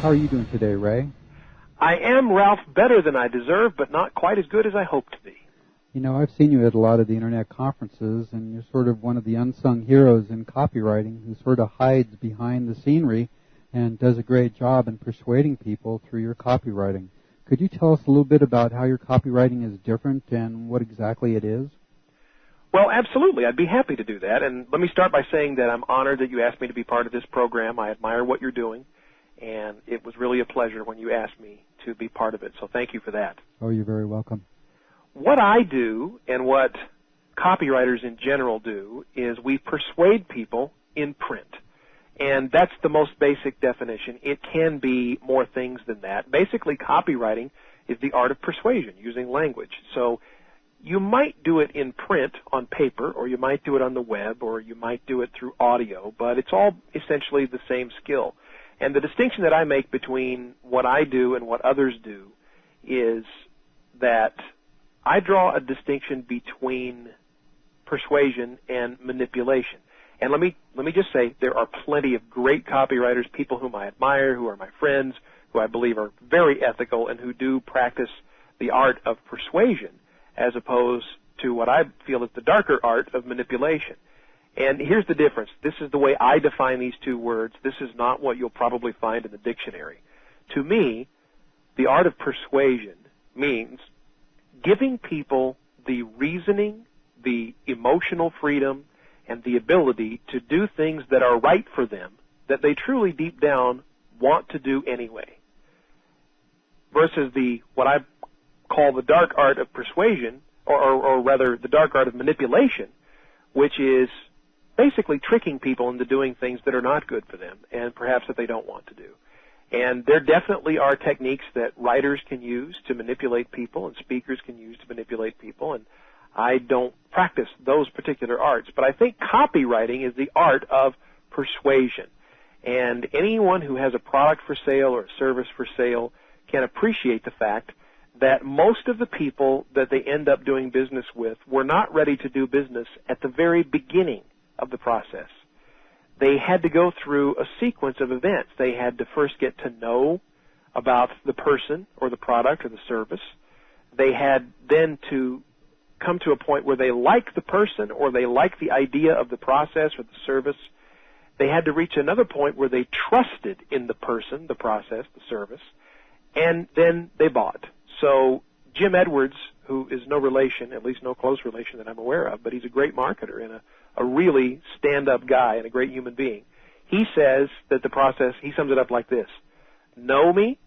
How are you doing today, Ray? I am, Ralph, better than I deserve, but not quite as good as I hope to be. You know, I've seen you at a lot of the Internet conferences, and you're sort of one of the unsung heroes in copywriting who sort of hides behind the scenery and does a great job in persuading people through your copywriting. Could you tell us a little bit about how your copywriting is different and what exactly it is? Well, absolutely. I'd be happy to do that. And let me start by saying that I'm honored that you asked me to be part of this program. I admire what you're doing, and it was really a pleasure when you asked me to be part of it. So thank you for that. Oh, you're very welcome. What I do and what copywriters in general do is we persuade people in print. And that's the most basic definition. It can be more things than that. Basically, copywriting is the art of persuasion using language. So you might do it in print on paper, or you might do it on the web, or you might do it through audio, but it's all essentially the same skill. And the distinction that I make between what I do and what others do is that I draw a distinction between persuasion and manipulation. And let me just say, there are plenty of great copywriters, people whom I admire, who are my friends, who I believe are very ethical and who do practice the art of persuasion as opposed to what I feel is the darker art of manipulation. And here's the difference. This is the way I define these two words. This is not what you'll probably find in the dictionary. To me, the art of persuasion means giving people the reasoning, the emotional freedom, and the ability to do things that are right for them, that they truly deep down want to do anyway. Versus what I call the dark art of persuasion, or rather the dark art of manipulation, which is basically tricking people into doing things that are not good for them and perhaps that they don't want to do. And there definitely are techniques that writers can use to manipulate people and speakers can use to manipulate people, and I don't practice those particular arts, but I think copywriting is the art of persuasion. And anyone who has a product for sale or a service for sale can appreciate the fact that most of the people that they end up doing business with were not ready to do business at the very beginning of the process. They had to go through a sequence of events. They had to first get to know about the person or the product or the service. They had then to come to a point where they like the person or they like the idea of the process or the service. They had to reach another point where they trusted in the person, the process, the service, and then they bought. So Jim Edwards, who is no relation, at least no close relation that I'm aware of, but he's a great marketer and a really stand-up guy and a great human being. He says that the process, he sums it up like this: know me,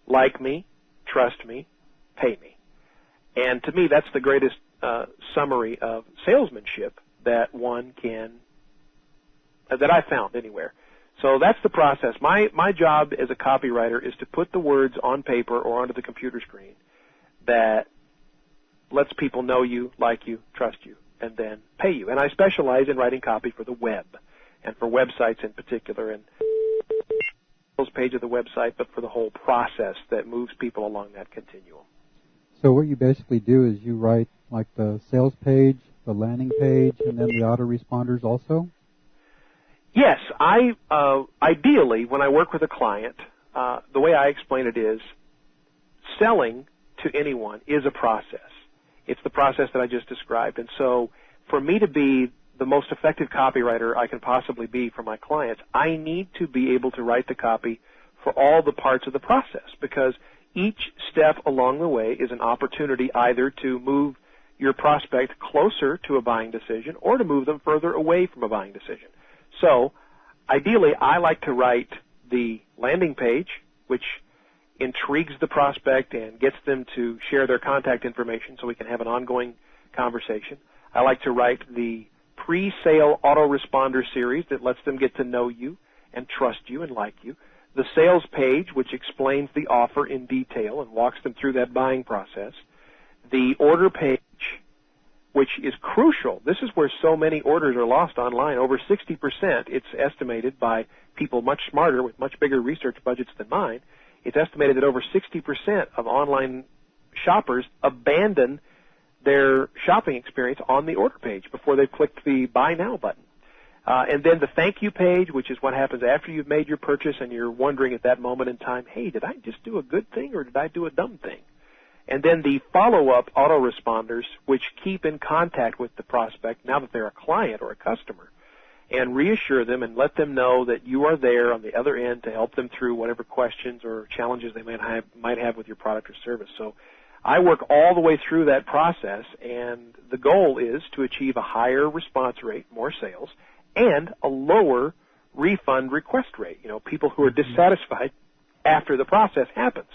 like me, trust me, pay me. And to me, that's the greatest summary of salesmanship that that I found anywhere. So that's the process. My job as a copywriter is to put the words on paper or onto the computer screen that lets people know you, like you, trust you, and then pay you. And I specialize in writing copy for the web and for websites in particular, and the page of the website, but for the whole process that moves people along that continuum. So what you basically do is you write like the sales page, the landing page, and then the autoresponders also? Yes. Ideally, when I work with a client, the way I explain it is selling to anyone is a process. It's the process that I just described. And so for me to be the most effective copywriter I can possibly be for my clients, I need to be able to write the copy for all the parts of the process, because each step along the way is an opportunity either to move your prospect closer to a buying decision or to move them further away from a buying decision. So ideally, I like to write the landing page, which intrigues the prospect and gets them to share their contact information so we can have an ongoing conversation. I like to write the pre-sale autoresponder series that lets them get to know you and trust you and like you. The sales page, which explains the offer in detail and walks them through that buying process. The order page, which is crucial. This is where so many orders are lost online. Over 60%, it's estimated by people much smarter with much bigger research budgets than mine. It's estimated that over 60% of online shoppers abandon their shopping experience on the order page before they've clicked the Buy Now button. And then the thank you page, which is what happens after you've made your purchase and you're wondering at that moment in time, hey, did I just do a good thing or did I do a dumb thing? And then the follow-up autoresponders, which keep in contact with the prospect now that they're a client or a customer, and reassure them and let them know that you are there on the other end to help them through whatever questions or challenges they might have with your product or service. So I work all the way through that process, and the goal is to achieve a higher response rate, more sales, and a lower refund request rate. You know, people who are dissatisfied after the process happens.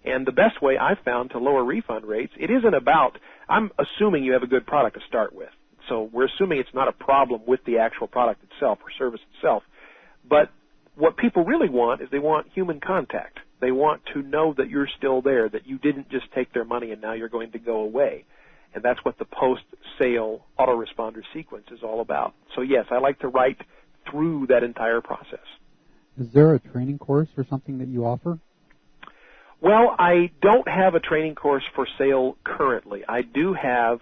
And the best way I've found to lower refund rates, it isn't about, I'm assuming you have a good product to start with. So we're assuming it's not a problem with the actual product itself or service itself. But what people really want is they want human contact. They want to know that you're still there, that you didn't just take their money and now you're going to go away. And that's what the post-sale autoresponder sequence is all about. So, yes, I like to write through that entire process. Is there a training course or something that you offer? Well, I don't have a training course for sale currently. I do have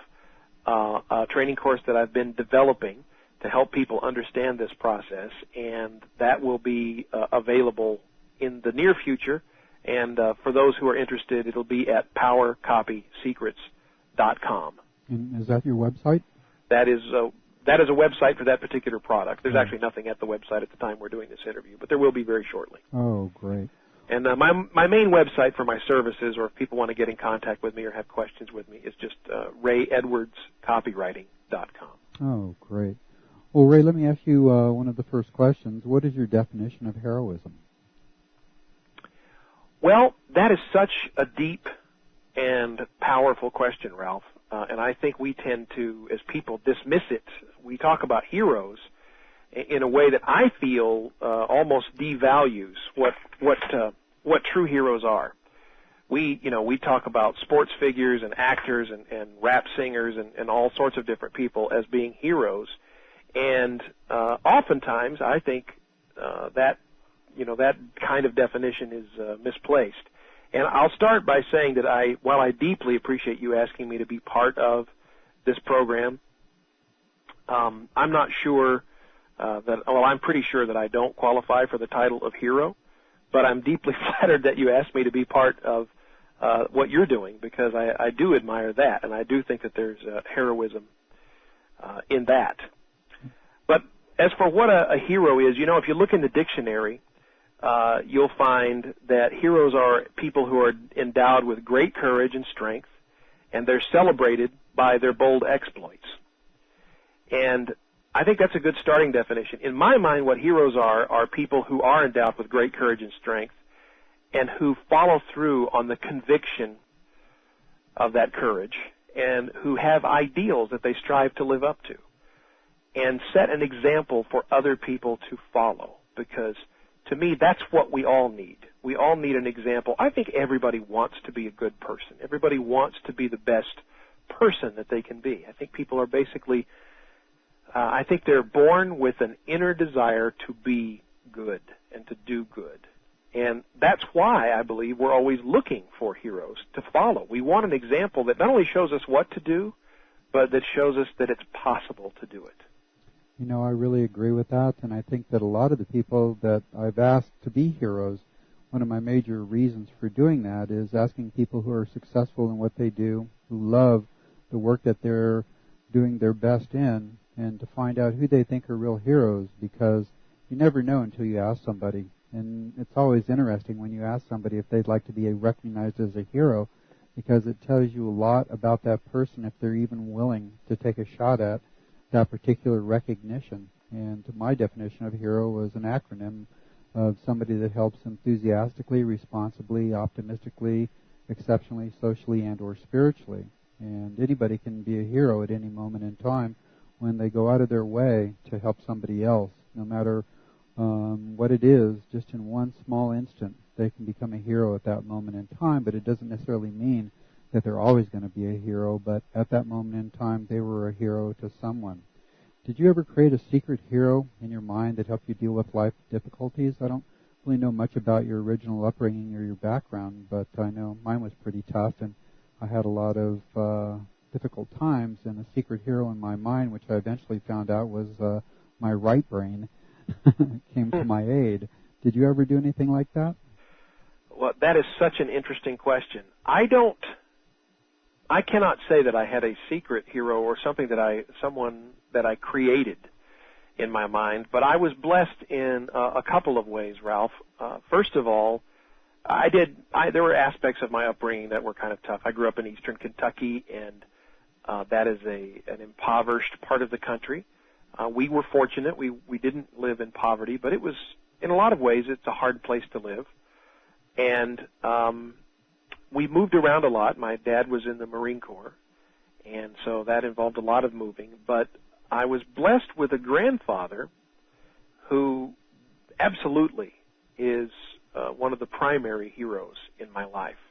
a training course that I've been developing to help people understand this process, and that will be available in the near future. And for those who are interested, it'll be at powercopysecrets.com. And is that your website? That is a website for that particular product. There's actually nothing at the website at the time we're doing this interview, but there will be very shortly. Oh, great. And my main website for my services, or if people want to get in contact with me or have questions with me, is just rayedwardscopywriting.com. Oh, great. Well, Ray, let me ask you one of the first questions. What is your definition of heroism? Well, that is such a deep and powerful question, Ralph. And I think we tend to, as people, dismiss it. We talk about heroes in a way that I feel almost devalues what true heroes are. We talk about sports figures and actors and rap singers and all sorts of different people as being heroes, and oftentimes I think that kind of definition is misplaced. And I'll start by saying that while I deeply appreciate you asking me to be part of this program, I'm not sure. I'm pretty sure that I don't qualify for the title of hero, but I'm deeply flattered that you asked me to be part of what you're doing, because I do admire that, and I do think that there's heroism in that. But as for what a hero is, if you look in the dictionary, you'll find that heroes are people who are endowed with great courage and strength, and they're celebrated by their bold exploits. And I think that's a good starting definition. In my mind, what heroes are people who are endowed with great courage and strength and who follow through on the conviction of that courage and who have ideals that they strive to live up to and set an example for other people to follow, because to me, that's what we all need. We all need an example. I think everybody wants to be a good person. Everybody wants to be the best person that they can be. I think people are basically I think they're born with an inner desire to be good and to do good. And that's why I believe we're always looking for heroes to follow. We want an example that not only shows us what to do, but that shows us that it's possible to do it. I really agree with that, and I think that a lot of the people that I've asked to be heroes, one of my major reasons for doing that is asking people who are successful in what they do, who love the work that they're doing their best in, and to find out who they think are real heroes, because you never know until you ask somebody. And it's always interesting when you ask somebody if they'd like to be recognized as a hero, because it tells you a lot about that person if they're even willing to take a shot at that particular recognition. And my definition of hero was an acronym of somebody that helps enthusiastically, responsibly, optimistically, exceptionally, socially, and or spiritually. And anybody can be a hero at any moment in time when they go out of their way to help somebody else, no matter what it is. Just in one small instant, they can become a hero at that moment in time, but it doesn't necessarily mean that they're always going to be a hero, but at that moment in time, they were a hero to someone. Did you ever create a secret hero in your mind that helped you deal with life difficulties? I don't really know much about your original upbringing or your background, but I know mine was pretty tough, and I had a lot of difficult times, and a secret hero in my mind, which I eventually found out was my right brain came to my aid. Did you ever do anything like that? Well, that is such an interesting question. I cannot say that I had a secret hero or someone that I created in my mind, but I was blessed in a couple of ways, Ralph. First of all, there were aspects of my upbringing that were kind of tough. I grew up in eastern Kentucky, and that is an impoverished part of the country. We were fortunate. We didn't live in poverty, but it was, in a lot of ways, it's a hard place to live. And we moved around a lot. My dad was in the Marine Corps, and so that involved a lot of moving. But I was blessed with a grandfather who absolutely is one of the primary heroes in my life.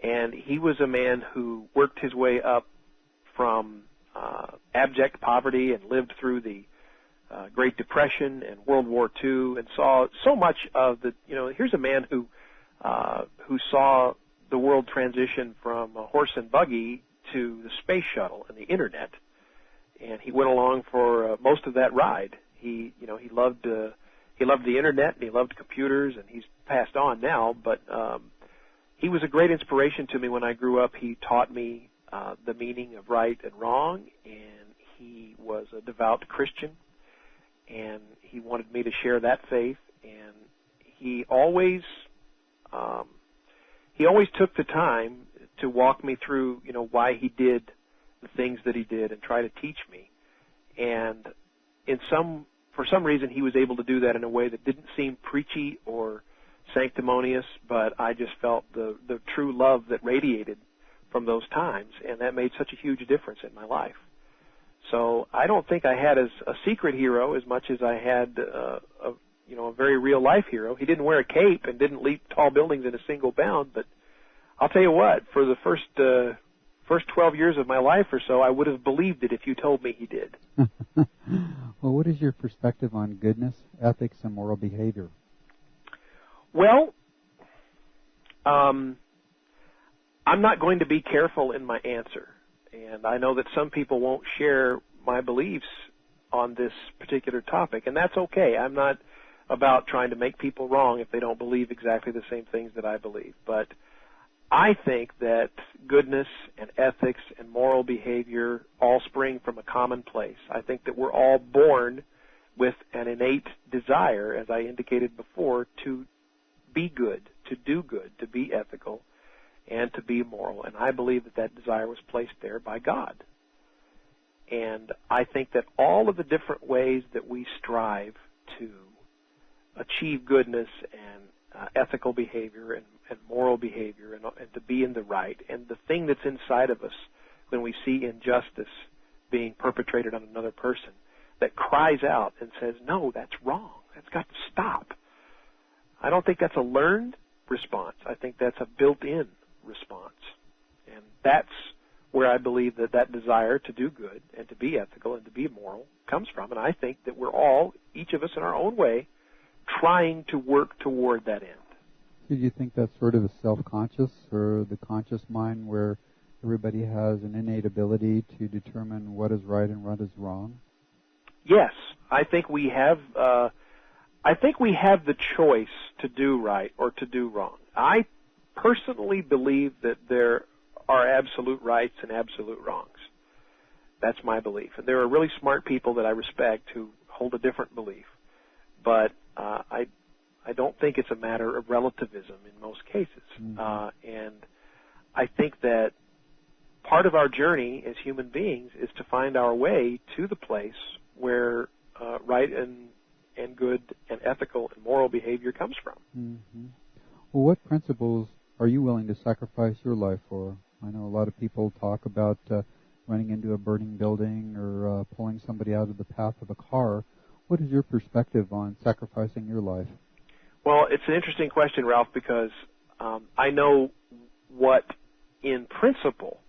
And he was a man who worked his way up from abject poverty and lived through the Great Depression and World War II and saw so much of the, here's a man who saw the world transition from a horse and buggy to the space shuttle and the internet. And he went along for most of that ride. He loved the internet and he loved computers, and he's passed on now, but he was a great inspiration to me when I grew up. He taught me the meaning of right and wrong, and he was a devout Christian, and he wanted me to share that faith, and he always took the time to walk me through, why he did the things that he did and try to teach me. And for some reason, he was able to do that in a way that didn't seem preachy or sanctimonious, but I just felt the true love that radiated from those times, and that made such a huge difference in my life. So I don't think I had a secret hero as much as I had a very real life hero. He didn't wear a cape and didn't leap tall buildings in a single bound, but I'll tell you what, for the first 12 years of my life or so, I would have believed it if you told me he did. Well, what is your perspective on goodness, ethics, and moral behavior? Well, I'm not going to be careful in my answer, and I know that some people won't share my beliefs on this particular topic, and that's okay. I'm not about trying to make people wrong if they don't believe exactly the same things that I believe, but I think that goodness and ethics and moral behavior all spring from a common place. I think that we're all born with an innate desire, as I indicated before, to be good, to do good, to be ethical, and to be moral. And I believe that that desire was placed there by God. And I think that all of the different ways that we strive to achieve goodness and ethical behavior and moral behavior and to be in the right, and the thing that's inside of us when we see injustice being perpetrated on another person that cries out and says, no, that's wrong. That's got to stop. I don't think that's a learned response. I think that's a built-in response. And that's where I believe that desire to do good and to be ethical and to be moral comes from. And I think that we're all, each of us in our own way, trying to work toward that end. Do you think that's sort of a self-conscious or the conscious mind where everybody has an innate ability to determine what is right and what is wrong? Yes, I think we have. I think we have the choice to do right or to do wrong. I personally believe that there are absolute rights and absolute wrongs. That's my belief. And there are really smart people that I respect who hold a different belief. But I don't think it's a matter of relativism in most cases. Mm-hmm. And I think that part of our journey as human beings is to find our way to the place where right and good and ethical and moral behavior comes from. Mm-hmm. Well, what principles are you willing to sacrifice your life for? I know a lot of people talk about running into a burning building or pulling somebody out of the path of a car. What is your perspective on sacrificing your life? Well, it's an interesting question, Ralph, because I know what, in principle,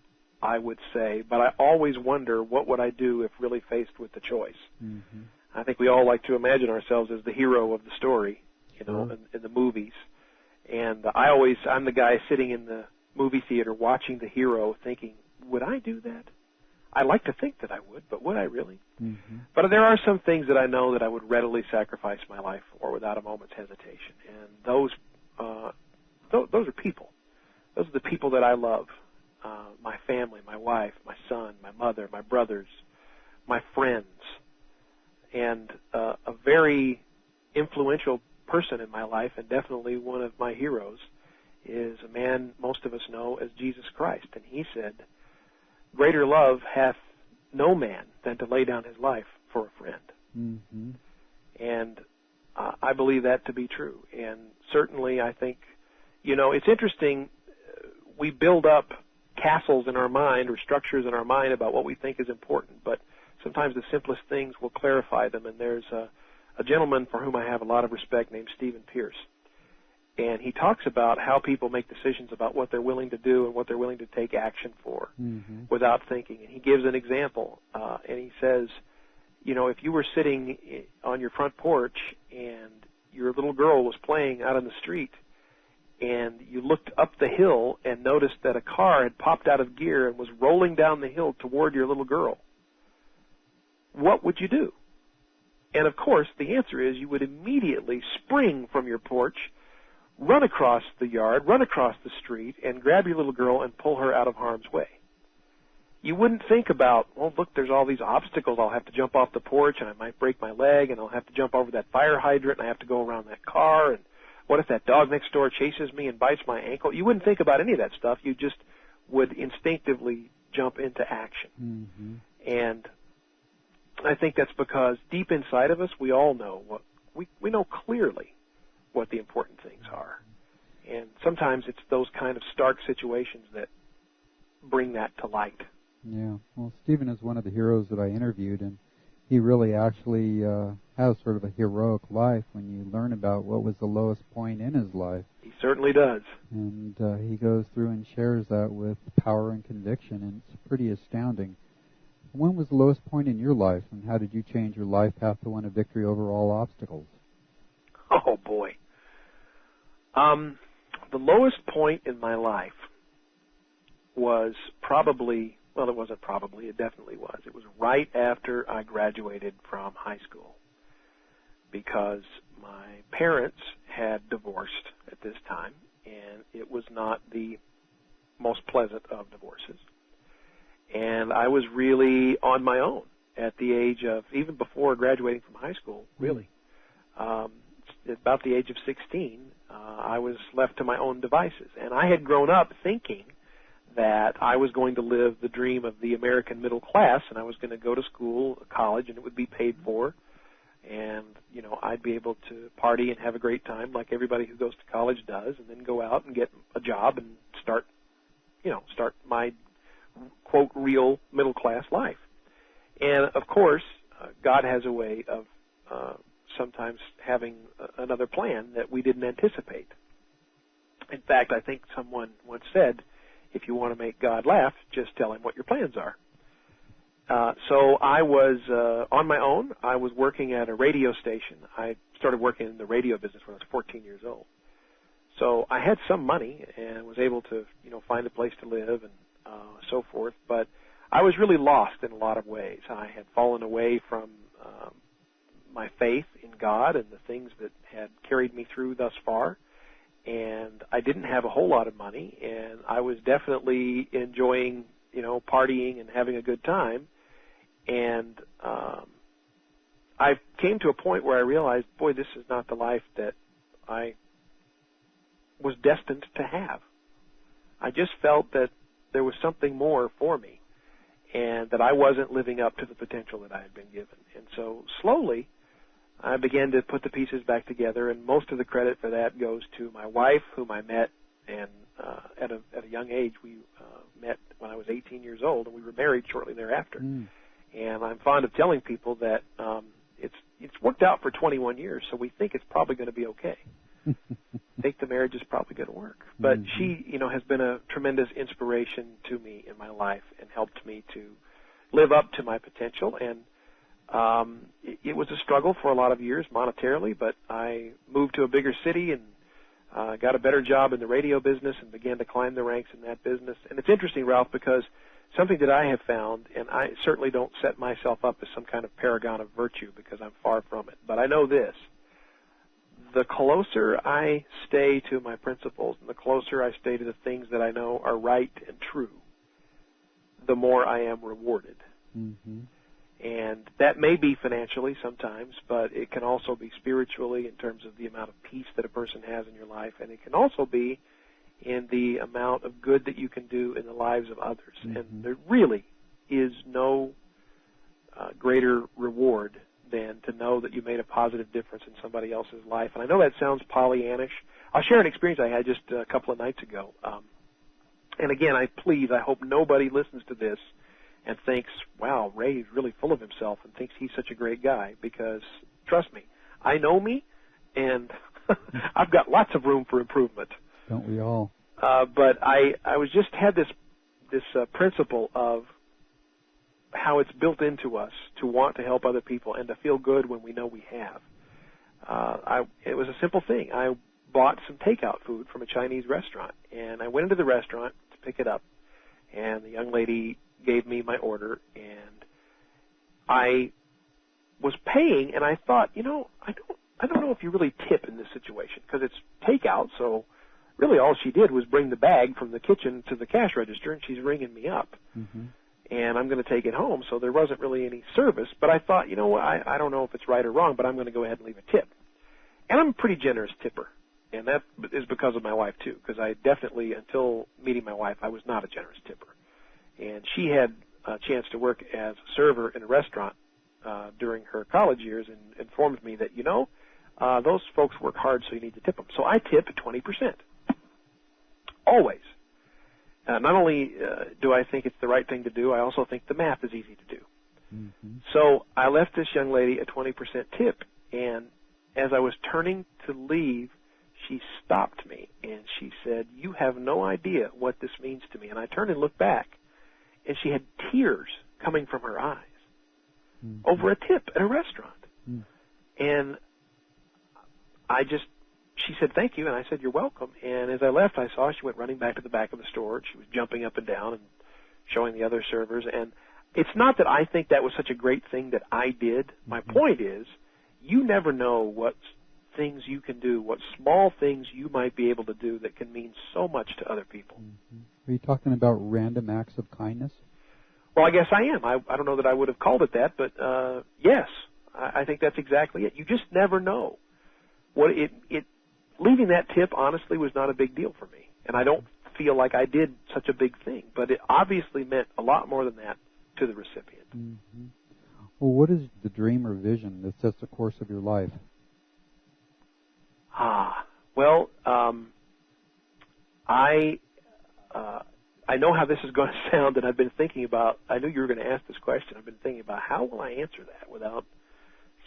I would say, but I always wonder what would I do if really faced with the choice. Mm-hmm. I think we all like to imagine ourselves as the hero of the story, in the movies. And I'm the guy sitting in the movie theater watching the hero thinking, would I do that? I like to think that I would, but would I really? Mm-hmm. But there are some things that I know that I would readily sacrifice my life for without a moment's hesitation, and those are people. Those are the people that I love, my family, my wife, my son, my mother, my brothers, my friends, and a very influential person in my life, and definitely one of my heroes, is a man most of us know as Jesus Christ. And he said, "Greater love hath no man than to lay down his life for a friend." Mm-hmm. And I believe that to be true. And certainly I think, it's interesting. We build up castles in our mind or structures in our mind about what we think is important, but sometimes the simplest things will clarify them. And there's a gentleman for whom I have a lot of respect named Stephen Pierce. And he talks about how people make decisions about what they're willing to do and what they're willing to take action for without thinking. And he gives an example, and he says, if you were sitting on your front porch and your little girl was playing out on the street, and you looked up the hill and noticed that a car had popped out of gear and was rolling down the hill toward your little girl, what would you do? And, of course, the answer is you would immediately spring from your porch, run across the yard, run across the street, and grab your little girl and pull her out of harm's way. You wouldn't think about, look, there's all these obstacles. I'll have to jump off the porch, and I might break my leg, and I'll have to jump over that fire hydrant, and I have to go around that car, and what if that dog next door chases me and bites my ankle? You wouldn't think about any of that stuff. You just would instinctively jump into action. Mm-hmm. And I think that's because deep inside of us, we all know we know clearly what the important things are. And sometimes it's those kind of stark situations that bring that to light. Yeah. Well, Stephen is one of the heroes that I interviewed, and he really actually has sort of a heroic life when you learn about what was the lowest point in his life. He certainly does. And he goes through and shares that with power and conviction, and it's pretty astounding. When was the lowest point in your life, and how did you change your life path to win a victory over all obstacles? Oh, boy. The lowest point in my life was probably, well, it wasn't probably, it definitely was. It was right after I graduated from high school, because my parents had divorced at this time, and it was not the most pleasant of divorces. And I was really on my own at the age of, even before graduating from high school, really. About the age of 16, I was left to my own devices. And I had grown up thinking that I was going to live the dream of the American middle class, and I was going to go to school, college, and it would be paid for. And, I'd be able to party and have a great time like everybody who goes to college does, and then go out and get a job and start my, quote, real middle-class life. And, of course, God has a way of sometimes having another plan that we didn't anticipate. In fact, I think someone once said, if you want to make God laugh, just tell him what your plans are. So I was on my own. I was working at a radio station. I started working in the radio business when I was 14 years old. So I had some money and was able to, find a place to live and so forth. But I was really lost in a lot of ways. I had fallen away from my faith in God and the things that had carried me through thus far. And I didn't have a whole lot of money, and I was definitely enjoying, partying and having a good time. And I came to a point where I realized, boy, this is not the life that I was destined to have. I just felt that there was something more for me and that I wasn't living up to the potential that I had been given. And so slowly I began to put the pieces back together, and most of the credit for that goes to my wife, whom I met, and at a young age. We met when I was 18 years old, and we were married shortly thereafter. And I'm fond of telling people that it's worked out for 21 years, so we think it's probably going to be okay. I think the marriage is probably going to work. But she, has been a tremendous inspiration to me in my life and helped me to live up to my potential. And it was a struggle for a lot of years monetarily, but I moved to a bigger city and got a better job in the radio business and began to climb the ranks in that business. And it's interesting, Ralph, because something that I have found, and I certainly don't set myself up as some kind of paragon of virtue because I'm far from it, but I know this. The closer I stay to my principles and the closer I stay to the things that I know are right and true, the more I am rewarded. Mm-hmm. And that may be financially sometimes, but it can also be spiritually in terms of the amount of peace that a person has in your life, and it can also be in the amount of good that you can do in the lives of others. Mm-hmm. And there really is no greater reward than to know that you made a positive difference in somebody else's life. And I know that sounds Pollyannish. I'll share an experience I had just a couple of nights ago. And again, I hope nobody listens to this and thinks, wow, Ray's really full of himself and thinks he's such a great guy, because, trust me, I know me, and I've got lots of room for improvement. Don't we all? But I was had this principle of how it's built into us to want to help other people and to feel good when we know we have. It was a simple thing. I bought some takeout food from a Chinese restaurant, and I went into the restaurant to pick it up, and the young lady gave me my order, and I was paying, and I thought, I don't know if you really tip in this situation, because it's takeout, so really all she did was bring the bag from the kitchen to the cash register, and she's ringing me up. Mm-hmm. And I'm going to take it home, so there wasn't really any service, but I thought, I don't know if it's right or wrong, but I'm going to go ahead and leave a tip. And I'm a pretty generous tipper, and that is because of my wife, too, because I definitely, until meeting my wife, I was not a generous tipper. And she had a chance to work as a server in a restaurant during her college years, and informed me that, those folks work hard, so you need to tip them. So I tip 20%. Always. Not only do I think it's the right thing to do, I also think the math is easy to do. Mm-hmm. So I left this young lady a 20% tip, and as I was turning to leave, she stopped me, and she said, "You have no idea what this means to me." And I turned and looked back, and she had tears coming from her eyes over a tip at a restaurant. And she said, "Thank you," and I said, "You're welcome." And as I left, I saw she went running back to the back of the store, and she was jumping up and down and showing the other servers. And it's not that I think that was such a great thing that I did. My point is, you never know what things you can do, what small things you might be able to do that can mean so much to other people. Are you talking about random acts of kindness? Well, I guess I am. I don't know that I would have called it that, but yes, I think that's exactly it. You just never know. Leaving that tip, honestly, was not a big deal for me, and I don't feel like I did such a big thing, but it obviously meant a lot more than that to the recipient. Mm-hmm. Well, what is the dream or vision that sets the course of your life? Well, I know how this is going to sound, and I've been thinking about, I knew you were going to ask this question. I've been thinking about how will I answer that without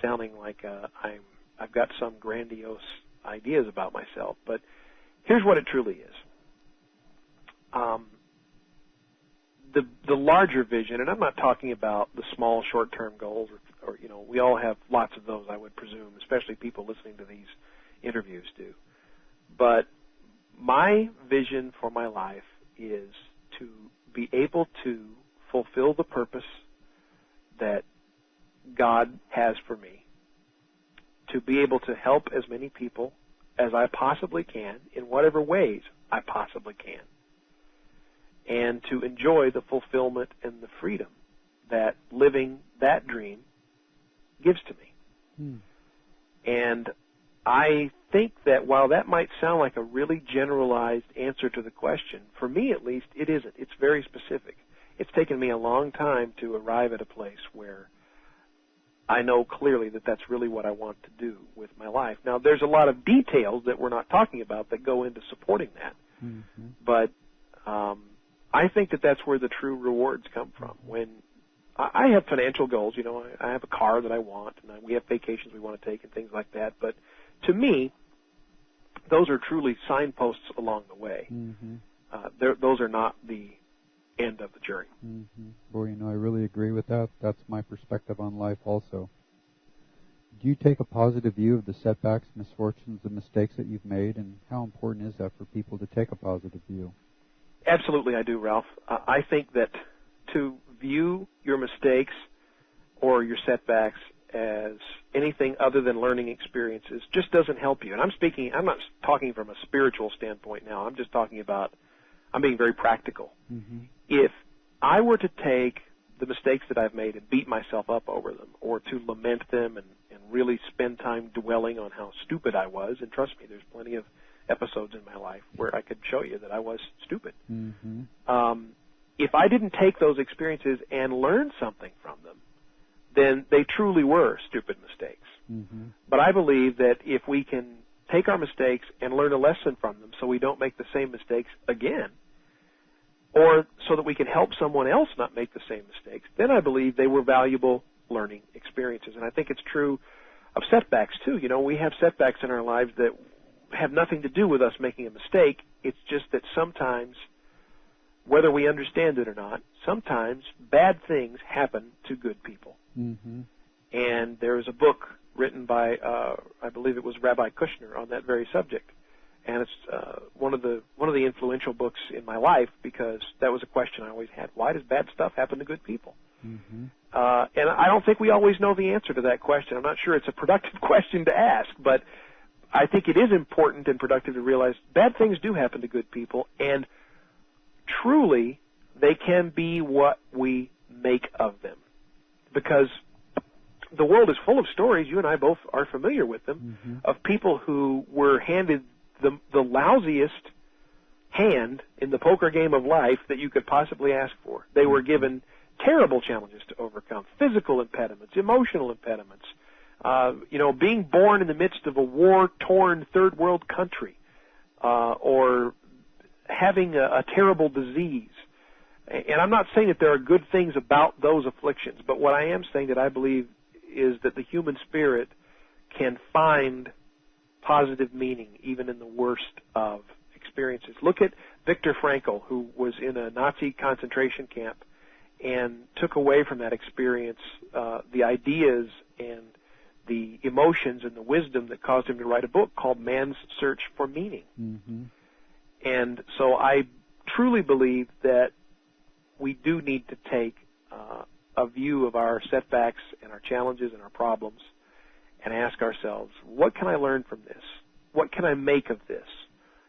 sounding like I've got some grandiose ideas about myself. But here's what it truly is. The larger vision, and I'm not talking about the small short-term goals, or we all have lots of those, I would presume, especially people listening to these interviews do. But my vision for my life is to be able to fulfill the purpose that God has for me, to be able to help as many people as I possibly can in whatever ways I possibly can, and to enjoy the fulfillment and the freedom that living that dream gives to me. And I think that while that might sound like a really generalized answer to the question, for me at least, it isn't. It's very specific. It's taken me a long time to arrive at a place where I know clearly that that's really what I want to do with my life. Now, there's a lot of details that we're not talking about that go into supporting that. But I think that that's where the true rewards come from. When I have financial goals, I have a car that I want, and we have vacations we want to take and things like that. But to me, those are truly signposts along the way. Those are not the end of the journey. Boy, I really agree with that. That's my perspective on life also. Do you take a positive view of the setbacks, misfortunes, and mistakes that you've made, and how important is that for people to take a positive view? Absolutely, I do, Ralph. I think that to view your mistakes or your setbacks as anything other than learning experiences just doesn't help you. And I'm not talking from a spiritual standpoint now. I'm being very practical. Mm-hmm. If I were to take the mistakes that I've made and beat myself up over them, or to lament them and really spend time dwelling on how stupid I was, and trust me, there's plenty of episodes in my life where I could show you that I was stupid. Mm-hmm. If I didn't take those experiences and learn something from them, then they truly were stupid mistakes. Mm-hmm. But I believe that if we can take our mistakes and learn a lesson from them so we don't make the same mistakes again, or so that we can help someone else not make the same mistakes, then I believe they were valuable learning experiences. And I think it's true of setbacks, too. You know, we have setbacks in our lives that have nothing to do with us making a mistake. It's just that sometimes, whether we understand it or not, sometimes bad things happen to good people. Mm-hmm. And there is a book written by, I believe it was Rabbi Kushner, on that very subject. And it's one of the influential books in my life, because that was a question I always had. Why does bad stuff happen to good people? Mm-hmm. And I don't think we always know the answer to that question. I'm not sure it's a productive question to ask, but I think it is important and productive to realize bad things do happen to good people, and truly they can be what we make of them. Because the world is full of stories, you and I both are familiar with them, mm-hmm. of people who were handed the lousiest hand in the poker game of life that you could possibly ask for. They were given terrible challenges to overcome, physical impediments, emotional impediments, being born in the midst of a war-torn third world country, or having a terrible disease. And I'm not saying that there are good things about those afflictions, but what I am saying that I believe is that the human spirit can find positive meaning even in the worst of experiences. Look at Viktor Frankl, who was in a Nazi concentration camp and took away from that experience the ideas and the emotions and the wisdom that caused him to write a book called Man's Search for Meaning. Mm-hmm. And so I truly believe that we do need to take a view of our setbacks and our challenges and our problems and ask ourselves, what can I learn from this? What can I make of this?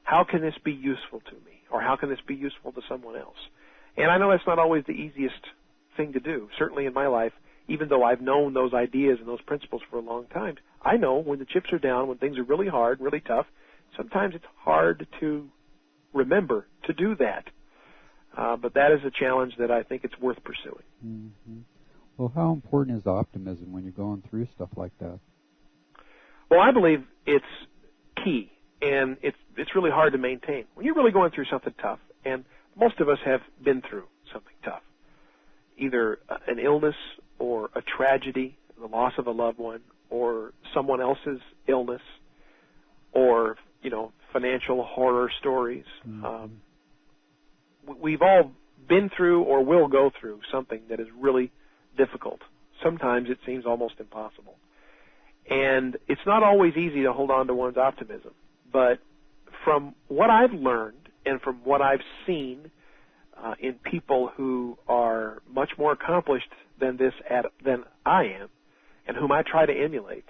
How can this be useful to me? Or how can this be useful to someone else? And I know that's not always the easiest thing to do. Certainly in my life, even though I've known those ideas and those principles for a long time, I know when the chips are down, when things are really hard, really tough, sometimes it's hard to remember to do that. But that is a challenge that I think it's worth pursuing. Mm-hmm. Well, how important is optimism when you're going through stuff like that? Well, I believe it's key, and it's really hard to maintain. When you're really going through something tough, and most of us have been through something tough, either an illness or a tragedy, the loss of a loved one, or someone else's illness, or, financial horror stories. Mm-hmm. We've all been through or will go through something that is really difficult. Sometimes it seems almost impossible. And it's not always easy to hold on to one's optimism. But from what I've learned and from what I've seen in people who are much more accomplished than I am, and whom I try to emulate,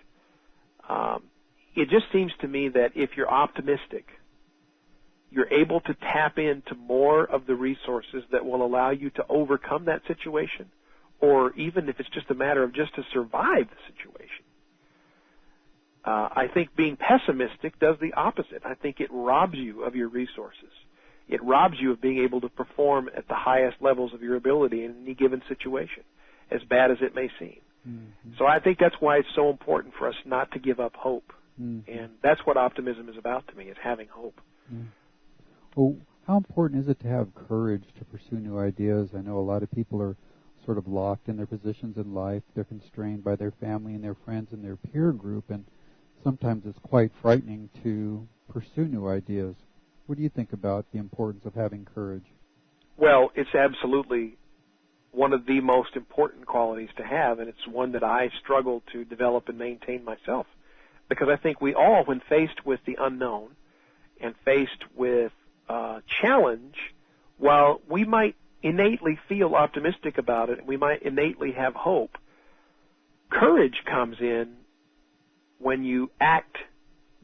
it just seems to me that if you're optimistic, you're able to tap into more of the resources that will allow you to overcome that situation, or even if it's just a matter of just to survive the situation. I think being pessimistic does the opposite. I think it robs you of your resources. It robs you of being able to perform at the highest levels of your ability in any given situation, as bad as it may seem. Mm-hmm. So I think that's why it's so important for us not to give up hope. Mm-hmm. And that's what optimism is about to me, is having hope. Mm-hmm. Well, how important is it to have courage to pursue new ideas? I know a lot of people are sort of locked in their positions in life. They're constrained by their family and their friends and their peer group, and sometimes it's quite frightening to pursue new ideas. What do you think about the importance of having courage? Well, it's absolutely one of the most important qualities to have, and it's one that I struggle to develop and maintain myself. Because I think we all, when faced with the unknown and faced with challenge, while we might innately feel optimistic about it, and we might innately have hope, courage comes in when you act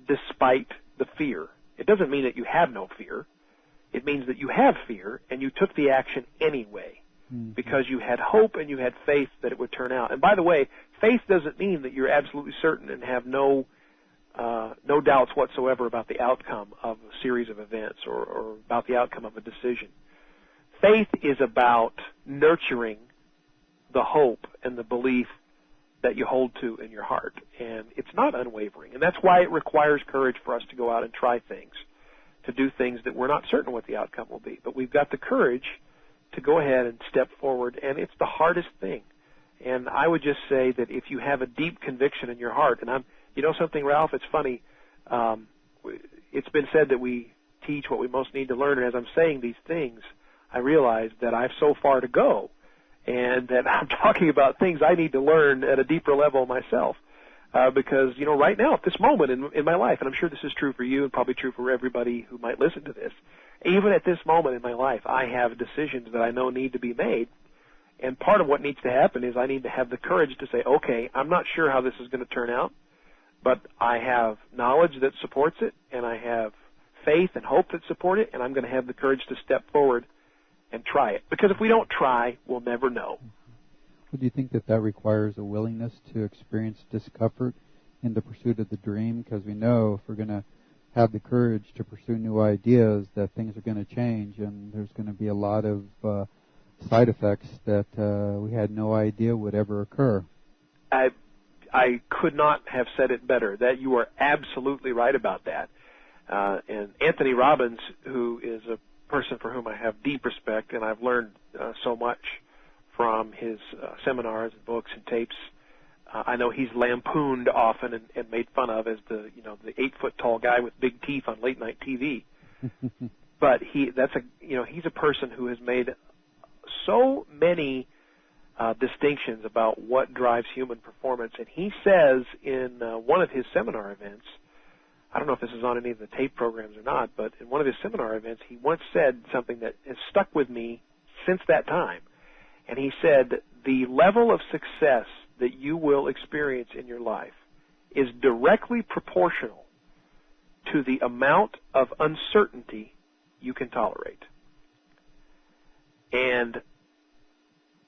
despite the fear. It doesn't mean that you have no fear. It means that you have fear, and you took the action anyway, because you had hope and you had faith that it would turn out. And by the way, faith doesn't mean that you're absolutely certain and have no doubts whatsoever about the outcome of a series of events or about the outcome of a decision. Faith is about nurturing the hope and the belief that you hold to in your heart, and it's not unwavering. And that's why it requires courage for us to go out and try things, to do things that we're not certain what the outcome will be. But we've got the courage to go ahead and step forward, and it's the hardest thing. And I would just say that if you have a deep conviction in your heart, and you know something, Ralph, it's funny, it's been said that we teach what we most need to learn, and as I'm saying these things, I realize that I have so far to go, and that I'm talking about things I need to learn at a deeper level myself. Because, you know, right now, at this moment in my life, and I'm sure this is true for you and probably true for everybody who might listen to this, even at this moment in my life, I have decisions that I know need to be made. And part of what needs to happen is I need to have the courage to say, okay, I'm not sure how this is going to turn out, but I have knowledge that supports it, and I have faith and hope that support it, and I'm going to have the courage to step forward and try it. Because if we don't try, we'll never know. Well, do you think that requires a willingness to experience discomfort in the pursuit of the dream? Because we know if we're going to have the courage to pursue new ideas, that things are going to change, and there's going to be a lot of side effects that we had no idea would ever occur. I could not have said it better. That you are absolutely right about that. And Anthony Robbins, who is a person for whom I have deep respect, and I've learned so much from his seminars and books and tapes. I know he's lampooned often and made fun of as the 8-foot-tall guy with big teeth on late night TV. But he's a person who has made so many distinctions about what drives human performance. And he says in one of his seminar events, I don't know if this is on any of the tape programs or not, but in one of his seminar events, he once said something that has stuck with me since that time. And he said, the level of success that you will experience in your life is directly proportional to the amount of uncertainty you can tolerate. And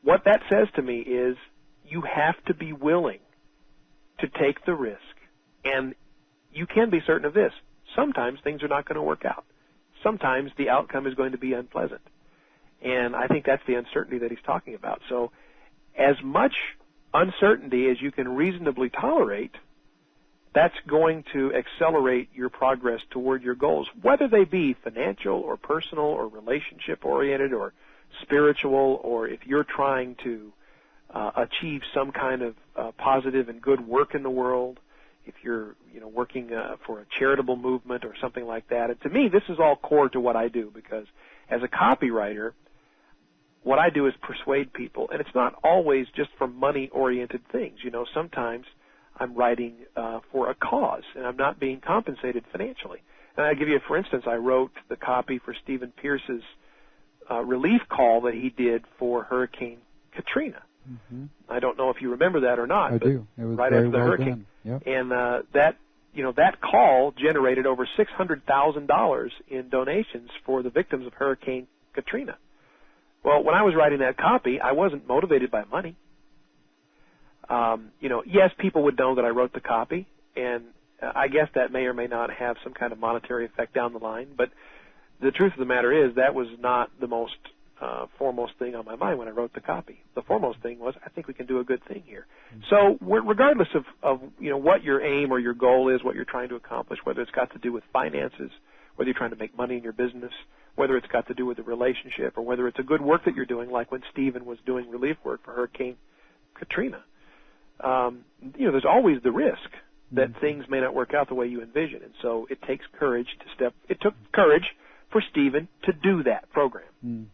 what that says to me is you have to be willing to take the risk. And you can be certain of this. Sometimes things are not going to work out. Sometimes the outcome is going to be unpleasant. And I think that's the uncertainty that he's talking about. So as much uncertainty as you can reasonably tolerate, that's going to accelerate your progress toward your goals, whether they be financial or personal or relationship-oriented or spiritual, or if you're trying to achieve some kind of positive and good work in the world, if you're working for a charitable movement or something like that. And to me, this is all core to what I do, because as a copywriter, what I do is persuade people, and it's not always just for money-oriented things. Sometimes I'm writing for a cause, and I'm not being compensated financially. And I'll give you, for instance, I wrote the copy for Stephen Pierce's relief call that he did for Hurricane Katrina. Mm-hmm. I don't know if you remember that or not. I do. It was right very after the well hurricane. Done. Yep. And that call generated over $600,000 in donations for the victims of Hurricane Katrina. Well, when I was writing that copy, I wasn't motivated by money. Yes, people would know that I wrote the copy, and I guess that may or may not have some kind of monetary effect down the line, but the truth of the matter is that was not the most foremost thing on my mind when I wrote the copy. The foremost thing was, I think we can do a good thing here. Mm-hmm. So regardless of what your aim or your goal is, what you're trying to accomplish, whether it's got to do with finances, whether you're trying to make money in your business, whether it's got to do with a relationship, or whether it's a good work that you're doing, like when Stephen was doing relief work for Hurricane Katrina, there's always the risk that things may not work out the way you envision. And so it takes courage it took courage for Stephen to do that program,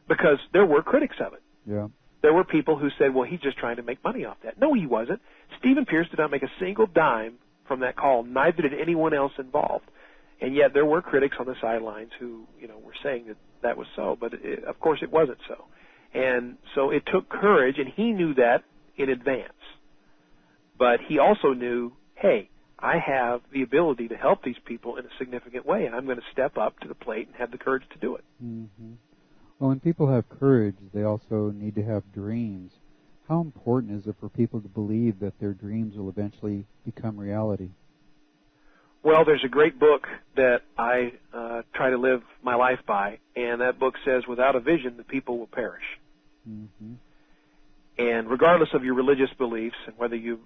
because there were critics of it. Yeah. there were people who said, well, he's just trying to make money off that. No, he wasn't. Stephen Pierce did not make a single dime from that call. Neither did anyone else involved. And yet there were critics on the sidelines who, were saying that that was so. But, of course, it wasn't so. And so it took courage, and he knew that in advance. But he also knew, hey, I have the ability to help these people in a significant way, and I'm going to step up to the plate and have the courage to do it. Mm-hmm. Well, when people have courage, they also need to have dreams. How important is it for people to believe that their dreams will eventually become reality? Well, there's a great book that I try to live my life by, and that book says, without a vision, the people will perish. Mm-hmm. And regardless of your religious beliefs and whether you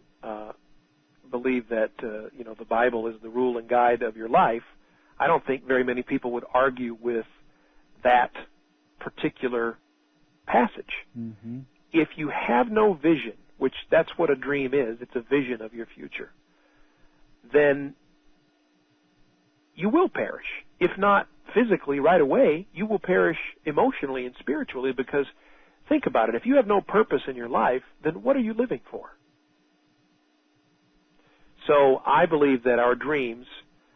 believe that, the Bible is the rule and guide of your life, I don't think very many people would argue with that particular passage. Mm-hmm. If you have no vision, which that's what a dream is, it's a vision of your future, then you will perish. If not physically right away, you will perish emotionally and spiritually, because think about it. If you have no purpose in your life, then what are you living for? So I believe that our dreams,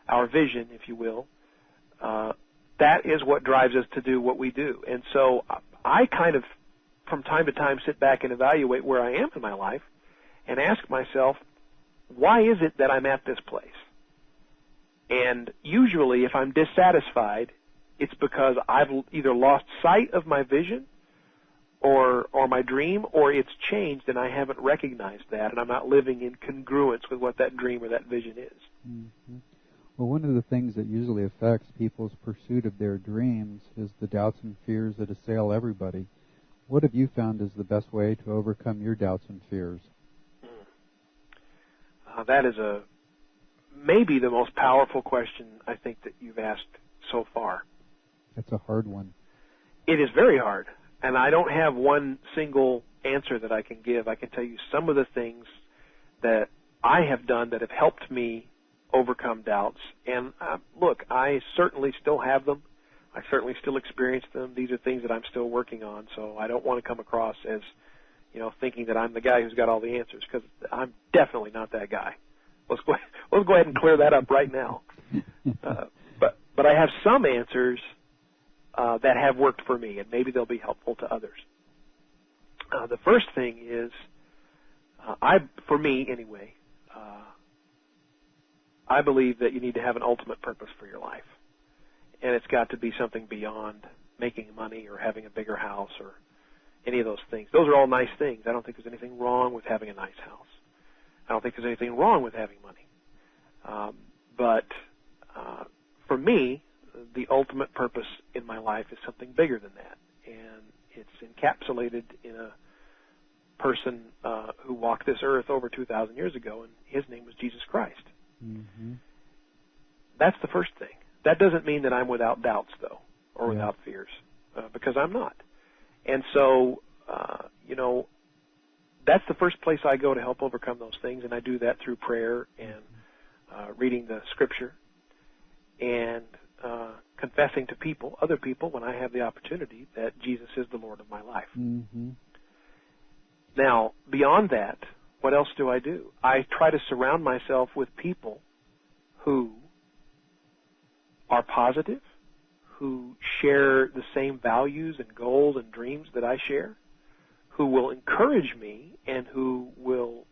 our vision, if you will, that is what drives us to do what we do. And so I kind of, from time to time, sit back and evaluate where I am in my life and ask myself, why is it that I'm at this place? And usually, if I'm dissatisfied, it's because I've either lost sight of my vision or my dream, or it's changed and I haven't recognized that, and I'm not living in congruence with what that dream or that vision is. Mm-hmm. Well, one of the things that usually affects people's pursuit of their dreams is the doubts and fears that assail everybody. What have you found is the best way to overcome your doubts and fears? That is maybe the most powerful question I think that you've asked so far. That's a hard one. It is very hard, and I don't have one single answer that I can give. I can tell you some of the things that I have done that have helped me overcome doubts. And look, I certainly still have them. I certainly still experience them. These are things that I'm still working on, so I don't want to come across as, thinking that I'm the guy who's got all the answers, because I'm definitely not that guy. Let's go ahead and clear that up right now. But I have some answers that have worked for me, and maybe they'll be helpful to others. The first thing is, for me anyway, I believe that you need to have an ultimate purpose for your life. And it's got to be something beyond making money or having a bigger house or any of those things. Those are all nice things. I don't think there's anything wrong with having a nice house. I don't think there's anything wrong with having money. But for me, the ultimate purpose in my life is something bigger than that. And it's encapsulated in a person who walked this earth over 2,000 years ago, and his name was Jesus Christ. Mm-hmm. That's the first thing. That doesn't mean that I'm without doubts, though, or without fears, because I'm not. And so, that's the first place I go to help overcome those things, and I do that through prayer and reading the Scripture and confessing to other people, when I have the opportunity, that Jesus is the Lord of my life. Mm-hmm. Now, beyond that, what else do? I try to surround myself with people who are positive, who share the same values and goals and dreams that I share, who will encourage me and who will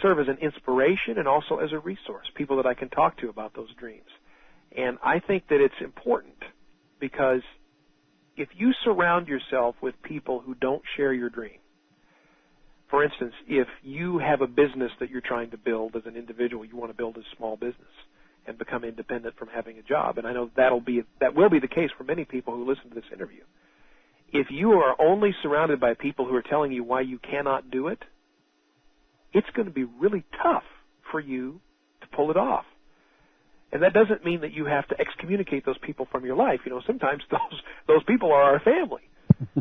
serve as an inspiration and also as a resource, people that I can talk to about those dreams. And I think that it's important, because if you surround yourself with people who don't share your dream, for instance, if you have a business that you're trying to build as an individual, you want to build a small business and become independent from having a job, and I know that will be the case for many people who listen to this interview. If you are only surrounded by people who are telling you why you cannot do it, it's going to be really tough for you to pull it off. And that doesn't mean that you have to excommunicate those people from your life. Sometimes those people are our family.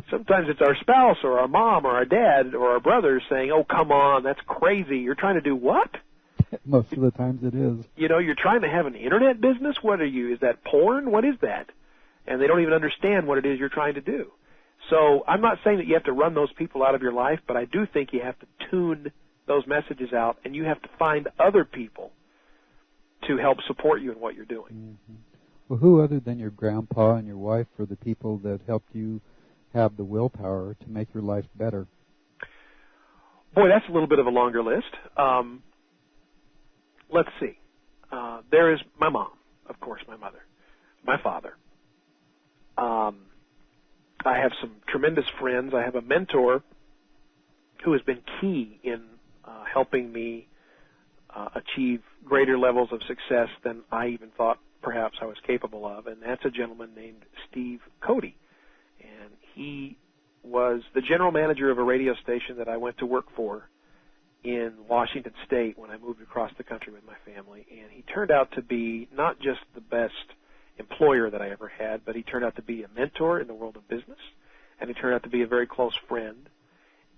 Sometimes it's our spouse or our mom or our dad or our brothers saying, "Oh, come on, that's crazy. You're trying to do what?" Most of the times it is. You're trying to have an internet business? What are you? Is that porn? What is that? And they don't even understand what it is you're trying to do. So I'm not saying that you have to run those people out of your life, but I do think you have to tune those messages out, and you have to find other people to help support you in what you're doing. Mm-hmm. Well, who other than your grandpa and your wife were the people that helped you have the willpower to make your life better? Boy, that's a little bit of a longer list. Let's see. There is my mom, of course, my mother, my father. I have some tremendous friends. I have a mentor who has been key in helping me achieve greater levels of success than I even thought perhaps I was capable of, and that's a gentleman named Steve Cody. And he was the general manager of a radio station that I went to work for in Washington State when I moved across the country with my family. And he turned out to be not just the best employer that I ever had, but he turned out to be a mentor in the world of business, and he turned out to be a very close friend,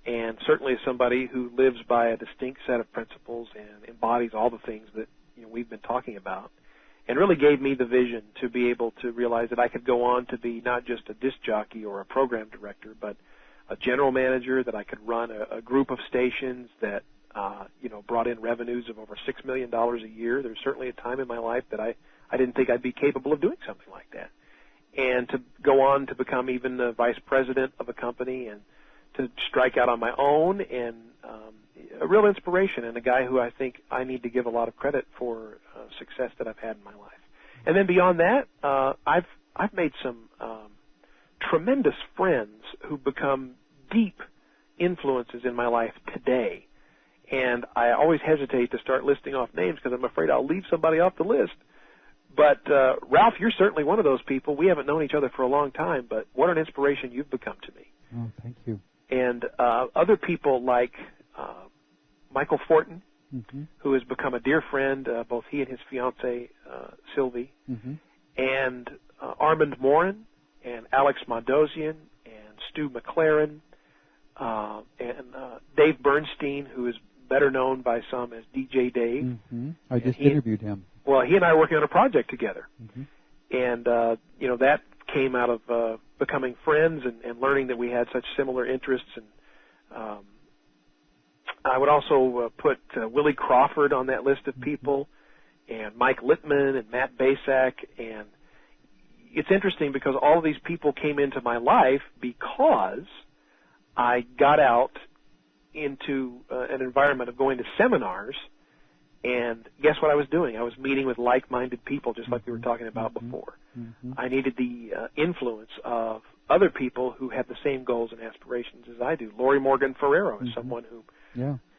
and certainly somebody who lives by a distinct set of principles and embodies all the things that we've been talking about, and really gave me the vision to be able to realize that I could go on to be not just a disc jockey or a program director, but a general manager, that I could run a group of stations that brought in revenues of over $6 million a year. There's certainly a time in my life that I didn't think I'd be capable of doing something like that. And to go on to become even the vice president of a company and to strike out on my own, and a real inspiration, and a guy who I think I need to give a lot of credit for success that I've had in my life. And then beyond that, I've made some tremendous friends who've become deep influences in my life today. And I always hesitate to start listing off names because I'm afraid I'll leave somebody off the list. But, Ralph, you're certainly one of those people. We haven't known each other for a long time, but what an inspiration you've become to me. Oh, thank you. And other people like Michael Fortin, mm-hmm. who has become a dear friend, both he and his fiancée, Sylvie, mm-hmm. and Armand Morin, and Alex Mondosian, and Stu McLaren, and Dave Bernstein, who is better known by some as DJ Dave. Mm-hmm. I just interviewed him. Well, he and I are working on a project together. Mm-hmm. And, that came out of becoming friends and learning that we had such similar interests. And I would also put Willie Crawford on that list of people, and Mike Littman and Matt Basak. And it's interesting because all of these people came into my life because I got out into an environment of going to seminars, and guess what I was doing? I was meeting with like-minded people, just like we were talking about before. Mm-hmm. I needed the influence of other people who had the same goals and aspirations as I do. Lori Morgan Ferrero is someone who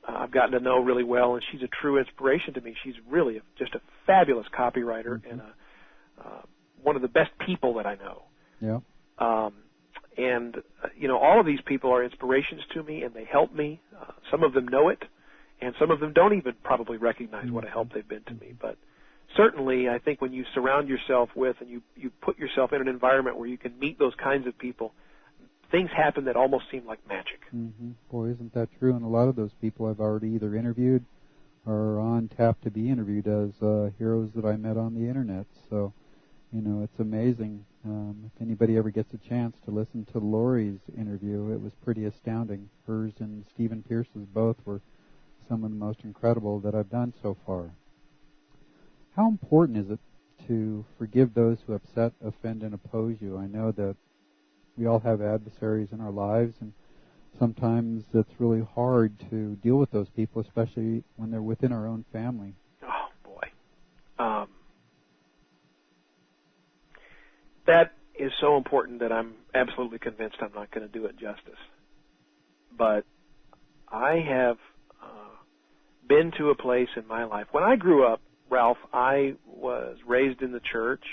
I've gotten to know really well, and she's a true inspiration to me. She's really just a fabulous copywriter and one of the best people that I know. Yeah. And all of these people are inspirations to me, and they help me. Some of them know it, and some of them don't even probably recognize what a help they've been to me. But certainly, I think when you surround yourself with and you put yourself in an environment where you can meet those kinds of people, things happen that almost seem like magic. Mm-hmm. Boy, isn't that true? And a lot of those people I've already either interviewed or are on tap to be interviewed as heroes that I met on the Internet. So, it's amazing. If anybody ever gets a chance to listen to Lori's interview, it was pretty astounding. Hers and Stephen Pierce's both were some of the most incredible that I've done so far. How important is it to forgive those who upset, offend, and oppose you? I know that we all have adversaries in our lives, and sometimes it's really hard to deal with those people, especially when they're within our own family. Oh, boy. That is so important that I'm absolutely convinced I'm not going to do it justice. But I have been to a place in my life. When I grew up, Ralph, I was raised in the church,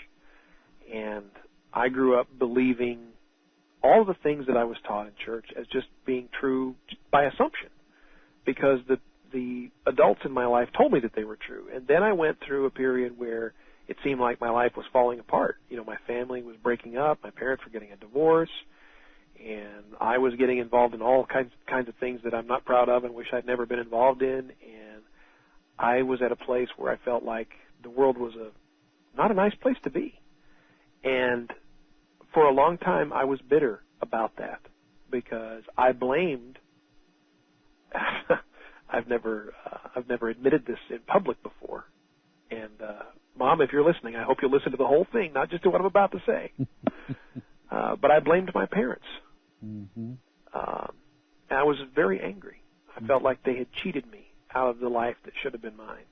and I grew up believing all the things that I was taught in church as just being true by assumption, because the adults in my life told me that they were true. And then I went through a period where it seemed like my life was falling apart. My family was breaking up, my parents were getting a divorce, and I was getting involved in all kinds of things that I'm not proud of and wish I'd never been involved in. And I was at a place where I felt like the world was not a nice place to be. And for a long time, I was bitter about that because I blamed. I've never admitted this in public before, and Mom, if you're listening, I hope you'll listen to the whole thing, not just to what I'm about to say. But I blamed my parents. Mm-hmm. And I was very angry. I felt like they had cheated me out of the life that should have been mine.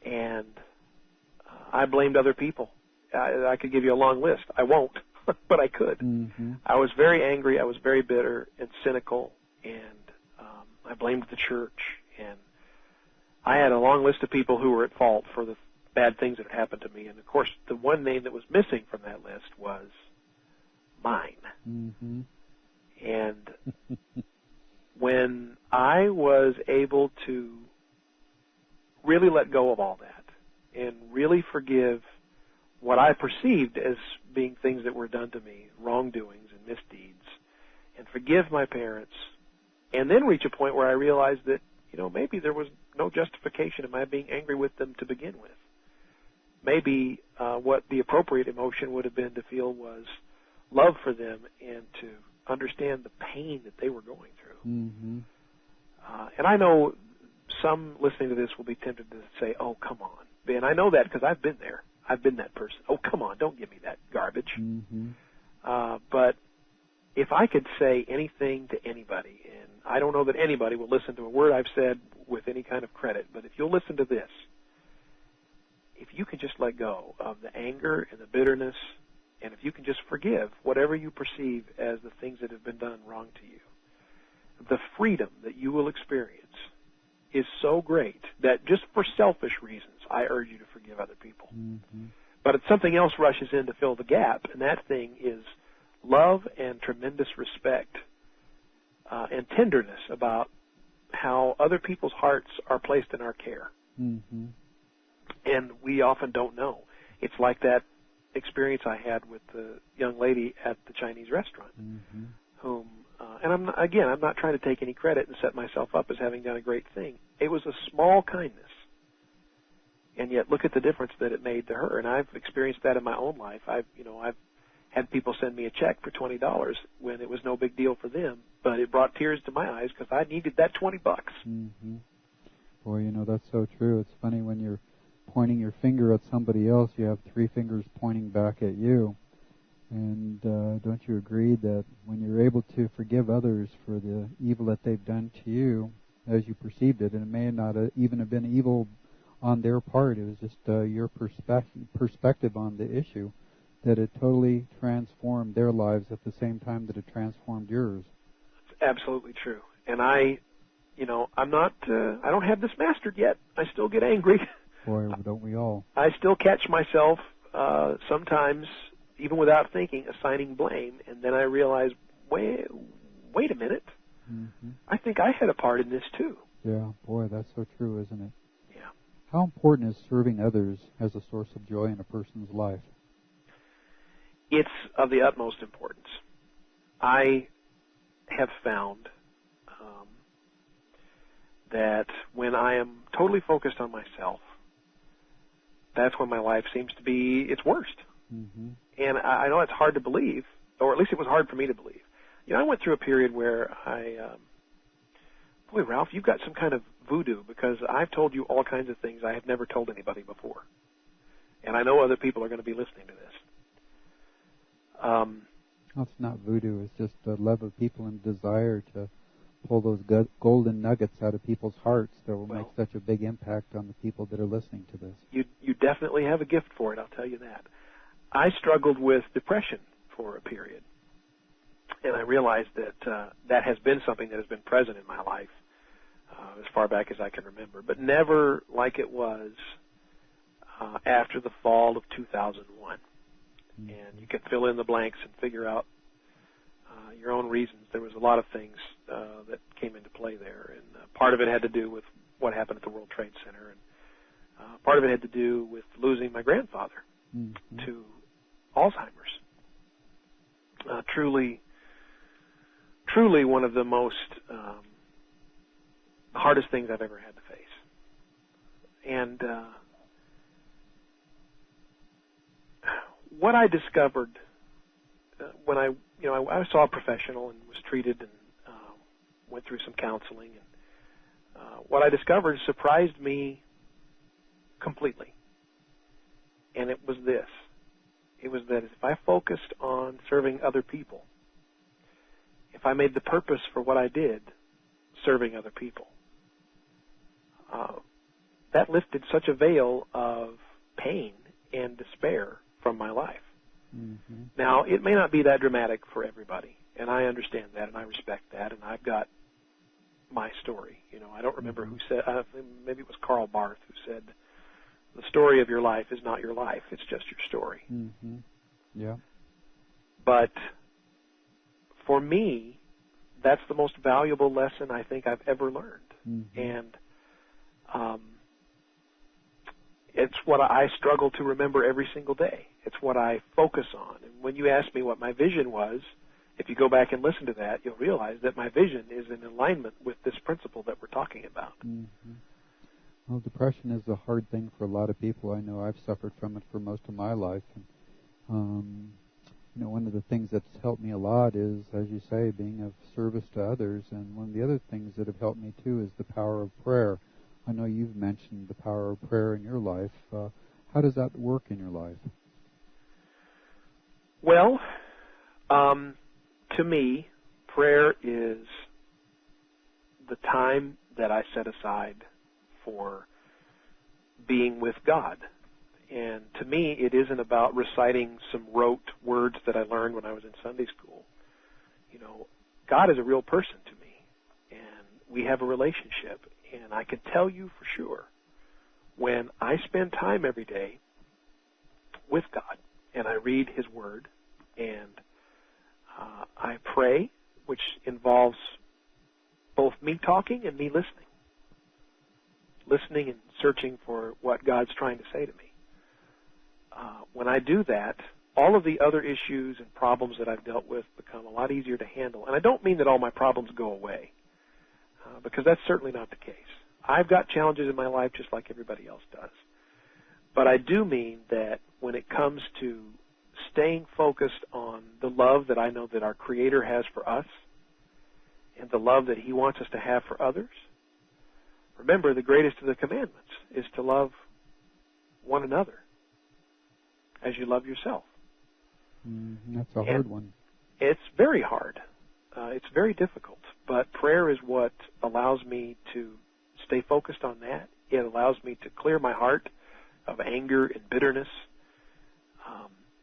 And I blamed other people. I could give you a long list. I won't, but I could. Mm-hmm. I was very angry. I was very bitter and cynical, and I blamed the church. And I had a long list of people who were at fault for the bad things that had happened to me. And, of course, the one name that was missing from that list was mine. Mm-hmm. And when I was able to really let go of all that and really forgive what I perceived as being things that were done to me, wrongdoings and misdeeds, and forgive my parents, and then reach a point where I realized that, maybe there was no justification in my being angry with them to begin with. Maybe what the appropriate emotion would have been to feel was love for them and to understand the pain that they were going through. Mm-hmm. And I know some listening to this will be tempted to say, oh, come on, Ben. I know that because I've been there. I've been that person. Oh, come on, don't give me that garbage. Mm-hmm. But if I could say anything to anybody, and I don't know that anybody will listen to a word I've said with any kind of credit, but if you'll listen to this, if you can just let go of the anger and the bitterness, and if you can just forgive whatever you perceive as the things that have been done wrong to you, the freedom that you will experience is so great that just for selfish reasons, I urge you to forgive other people. Mm-hmm. But it's something else rushes in to fill the gap, and that thing is love and tremendous respect and tenderness about how other people's hearts are placed in our care. Mm-hmm. And we often don't know. It's like that experience I had with the young lady at the Chinese restaurant, mm-hmm. whom, and I'm not trying to take any credit and set myself up as having done a great thing. It was a small kindness, and yet look at the difference that it made to her. And I've experienced that in my own life. I've had people send me a check for $20 when it was no big deal for them, but it brought tears to my eyes because I needed that $20. Mm-hmm. Boy, that's so true. It's funny when you're pointing your finger at somebody else, you have three fingers pointing back at you. And don't you agree that when you're able to forgive others for the evil that they've done to you, as you perceived it, and it may not even have been evil on their part, it was just your perspective on the issue, that it totally transformed their lives at the same time that it transformed yours. It's absolutely true. And I don't have this mastered yet. I still get angry. Boy, don't we all. I still catch myself sometimes, even without thinking, assigning blame, and then I realize, wait a minute. Mm-hmm. I think I had a part in this too. Yeah, boy, that's so true, isn't it? Yeah. How important is serving others as a source of joy in a person's life? It's of the utmost importance. I have found that when I am totally focused on myself, that's when my life seems to be its worst. Mm-hmm. And I know it's hard to believe, or at least it was hard for me to believe. I went through a period where boy, Ralph, you've got some kind of voodoo, because I've told you all kinds of things I have never told anybody before. And I know other people are going to be listening to this. It's not voodoo. It's just the love of people and desire to pull those golden nuggets out of people's hearts that will make such a big impact on the people that are listening to this. You definitely have a gift for it, I'll tell you that. I struggled with depression for a period, and I realized that that has been something that has been present in my life as far back as I can remember, but never like it was after the fall of 2001. Mm-hmm. And you can fill in the blanks and figure out your own reasons. There was a lot of things that came into play there, and part of it had to do with what happened at the World Trade Center, and part of it had to do with losing my grandfather mm-hmm. to Alzheimer's. Truly one of the most hardest things I've ever had to face. And what I discovered when I saw a professional and was treated and went through some counseling, and what I discovered surprised me completely. And it was this. It was that if I focused on serving other people, if I made the purpose for what I did serving other people, that lifted such a veil of pain and despair from my life. Mm-hmm. Now, it may not be that dramatic for everybody, and I understand that, and I respect that, and I've got my story. I don't remember who said, maybe it was Karl Barth who said, the story of your life is not your life, it's just your story. Mm-hmm. Yeah. But for me, that's the most valuable lesson I think I've ever learned. Mm-hmm. And it's what I struggle to remember every single day. It's what I focus on. And when you ask me what my vision was, if you go back and listen to that, you'll realize that my vision is in alignment with this principle that we're talking about. Mm-hmm. Well, depression is a hard thing for a lot of people. I know I've suffered from it for most of my life. And, one of the things that's helped me a lot is, as you say, being of service to others. And one of the other things that have helped me, too, is the power of prayer. I know you've mentioned the power of prayer in your life. How does that work in your life? Well, to me, prayer is the time that I set aside for being with God. And to me, it isn't about reciting some rote words that I learned when I was in Sunday school. God is a real person to me, and we have a relationship. And I can tell you for sure, when I spend time every day with God, and I read His Word, and I pray, which involves both me talking and me listening and searching for what God's trying to say to me. When I do that, all of the other issues and problems that I've dealt with become a lot easier to handle. And I don't mean that all my problems go away, because that's certainly not the case. I've got challenges in my life just like everybody else does. But I do mean that when it comes to staying focused on the love that I know that our Creator has for us and the love that He wants us to have for others, remember, the greatest of the commandments is to love one another as you love yourself. That's a hard one. It's very hard. It's very difficult. But prayer is what allows me to stay focused on that. It allows me to clear my heart of anger and bitterness.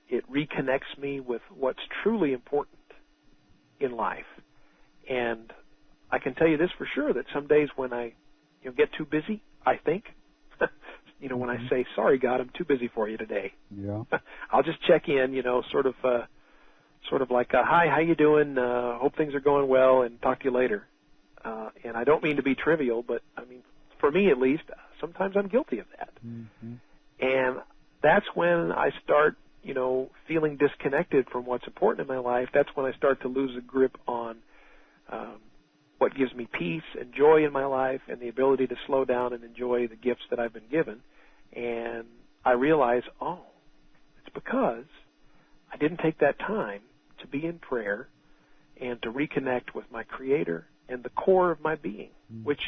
It reconnects me with what's truly important in life. And I can tell you this for sure, that some days when I get too busy, I think, when I say, sorry, God, I'm too busy for you today. Yeah. I'll just check in, sort of like, hi, how you doing? Hope things are going well, and talk to you later. And I don't mean to be trivial, but, for me at least, sometimes I'm guilty of that. Mm-hmm. And that's when I start, feeling disconnected from what's important in my life. That's when I start to lose a grip on what gives me peace and joy in my life and the ability to slow down and enjoy the gifts that I've been given. And I realize, it's because I didn't take that time to be in prayer and to reconnect with my Creator and the core of my being, which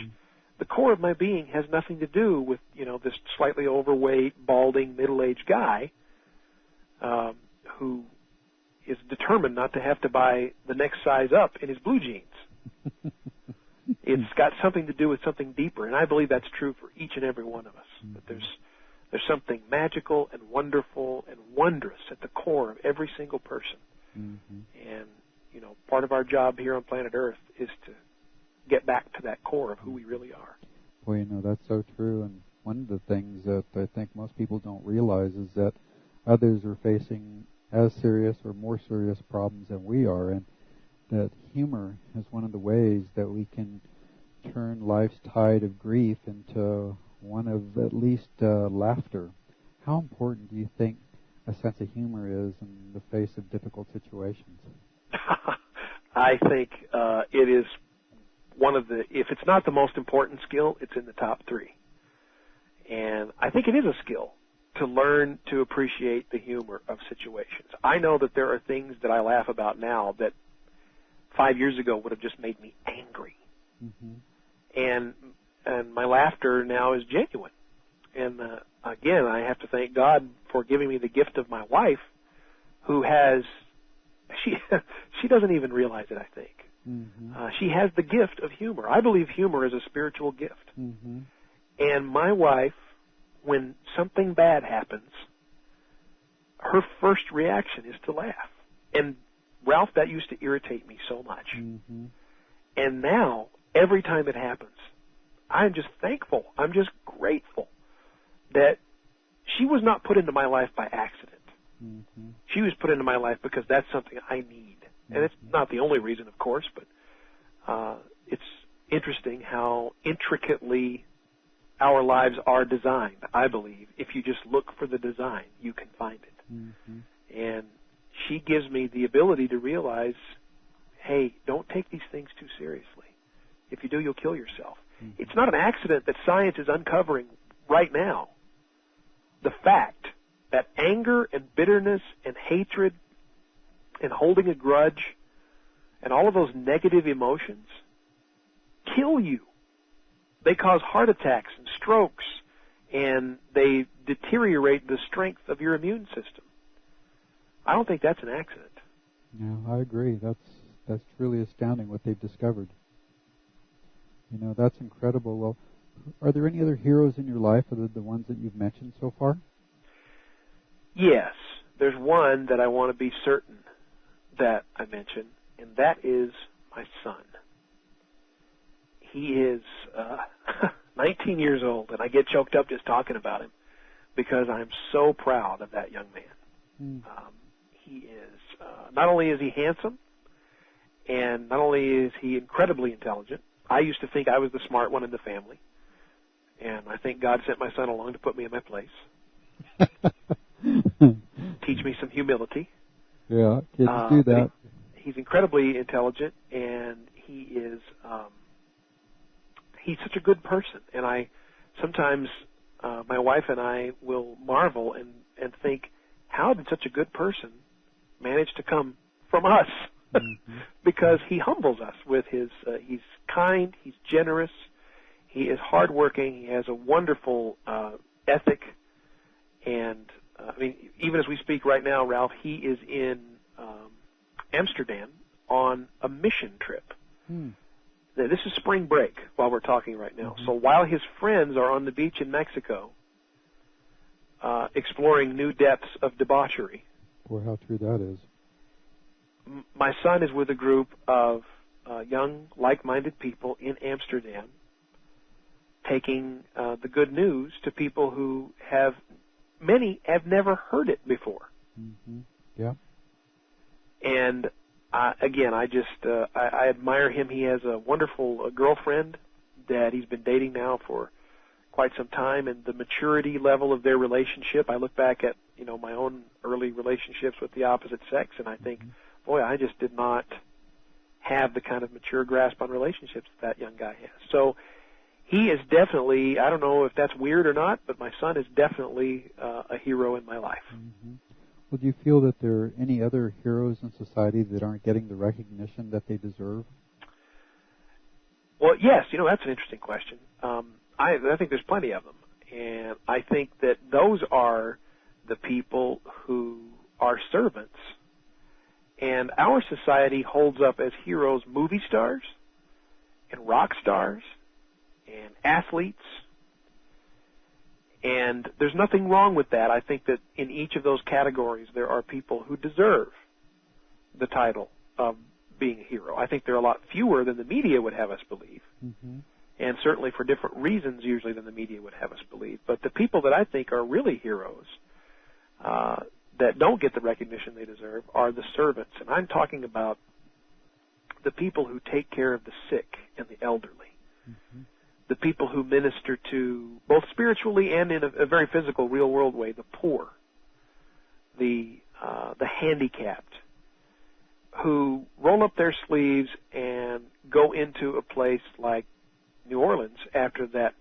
the core of my being has nothing to do with, this slightly overweight, balding, middle-aged guy who is determined not to have to buy the next size up in his blue jeans. It's got something to do with something deeper, and I believe that's true for each and every one of us, that there's something magical and wonderful and wondrous at the core of every single person. Mm-hmm. And, part of our job here on planet Earth is to get back to that core of who we really are. Well, that's so true, and one of the things that I think most people don't realize is that others are facing as serious or more serious problems than we are, and that humor is one of the ways that we can turn life's tide of grief into one of at least laughter. How important do you think a sense of humor is in the face of difficult situations? I think it is one of the, if it's not the most important skill, it's in the top three. And I think it is a skill to learn to appreciate the humor of situations. I know that there are things that I laugh about now that 5 years ago would have just made me angry. And my laughter now is genuine. And again, I have to thank God for giving me the gift of my wife, who has, she doesn't even realize it, I think. She has the gift of humor. I believe humor is a spiritual gift. And my wife, when something bad happens, her first reaction is to laugh. And Ralph, that used to irritate me so much. And now, every time it happens, I'm just thankful. I'm just grateful that she was not put into my life by accident. She was put into my life because that's something I need. And it's not the only reason, of course, but it's interesting how intricately our lives are designed, I believe. If you just look for the design, you can find it. And she gives me the ability to realize, hey, don't take these things too seriously. If you do, you'll kill yourself. It's not an accident that science is uncovering right now the fact that anger and bitterness and hatred and holding a grudge and all of those negative emotions kill you. They cause heart attacks and strokes, and they deteriorate the strength of your immune system. I don't think that's an accident. No, I agree. That's really astounding what they've discovered. You know, that's incredible. Well, are there any other heroes in your life other than the ones that you've mentioned so far? Yes. There's one that I want to be certain that I mention, and that is my son. He is 19 years old, and I get choked up just talking about him because I'm so proud of that young man. He is, not only is he handsome, and not only is he incredibly intelligent. I used to think I was the smart one in the family, and I think God sent my son along to put me in my place. Teach me some humility. Yeah, kids do that. He's incredibly intelligent, and he's such a good person. And I sometimes, my wife and I will marvel and think, how did such a good person manage to come from us? Because he humbles us with his, he's kind, he's generous, he is hardworking, he has a wonderful ethic, and I mean, even as we speak right now, Ralph, he is in Amsterdam on a mission trip. Now, this is spring break while we're talking right now. So while his friends are on the beach in Mexico exploring new depths of debauchery. Boy, how true that is. My son is with a group of young, like-minded people in Amsterdam taking the good news to people who many have never heard it before. Yeah. And again, I admire him. He has a wonderful girlfriend that he's been dating now for quite some time, and the maturity level of their relationship. I look back at my own early relationships with the opposite sex, and I think, boy, I just did not have the kind of mature grasp on relationships that young guy has. So he is definitely, I don't know if that's weird or not, but my son is definitely a hero in my life. Well, do you feel that there are any other heroes in society that aren't getting the recognition that they deserve? Well, yes, that's an interesting question. I think there's plenty of them. And I think that those are the people who are servants. And our society holds up as heroes movie stars and rock stars and athletes. And there's nothing wrong with that. I think that in each of those categories there are people who deserve the title of being a hero. I think there are a lot fewer than the media would have us believe. And certainly for different reasons usually than the media would have us believe. But the people that I think are really heroes that don't get the recognition they deserve are the servants. And I'm talking about the people who take care of the sick and the elderly. The people who minister to, both spiritually and in a very physical, real-world way, the poor, the handicapped, who roll up their sleeves and go into a place like New Orleans after that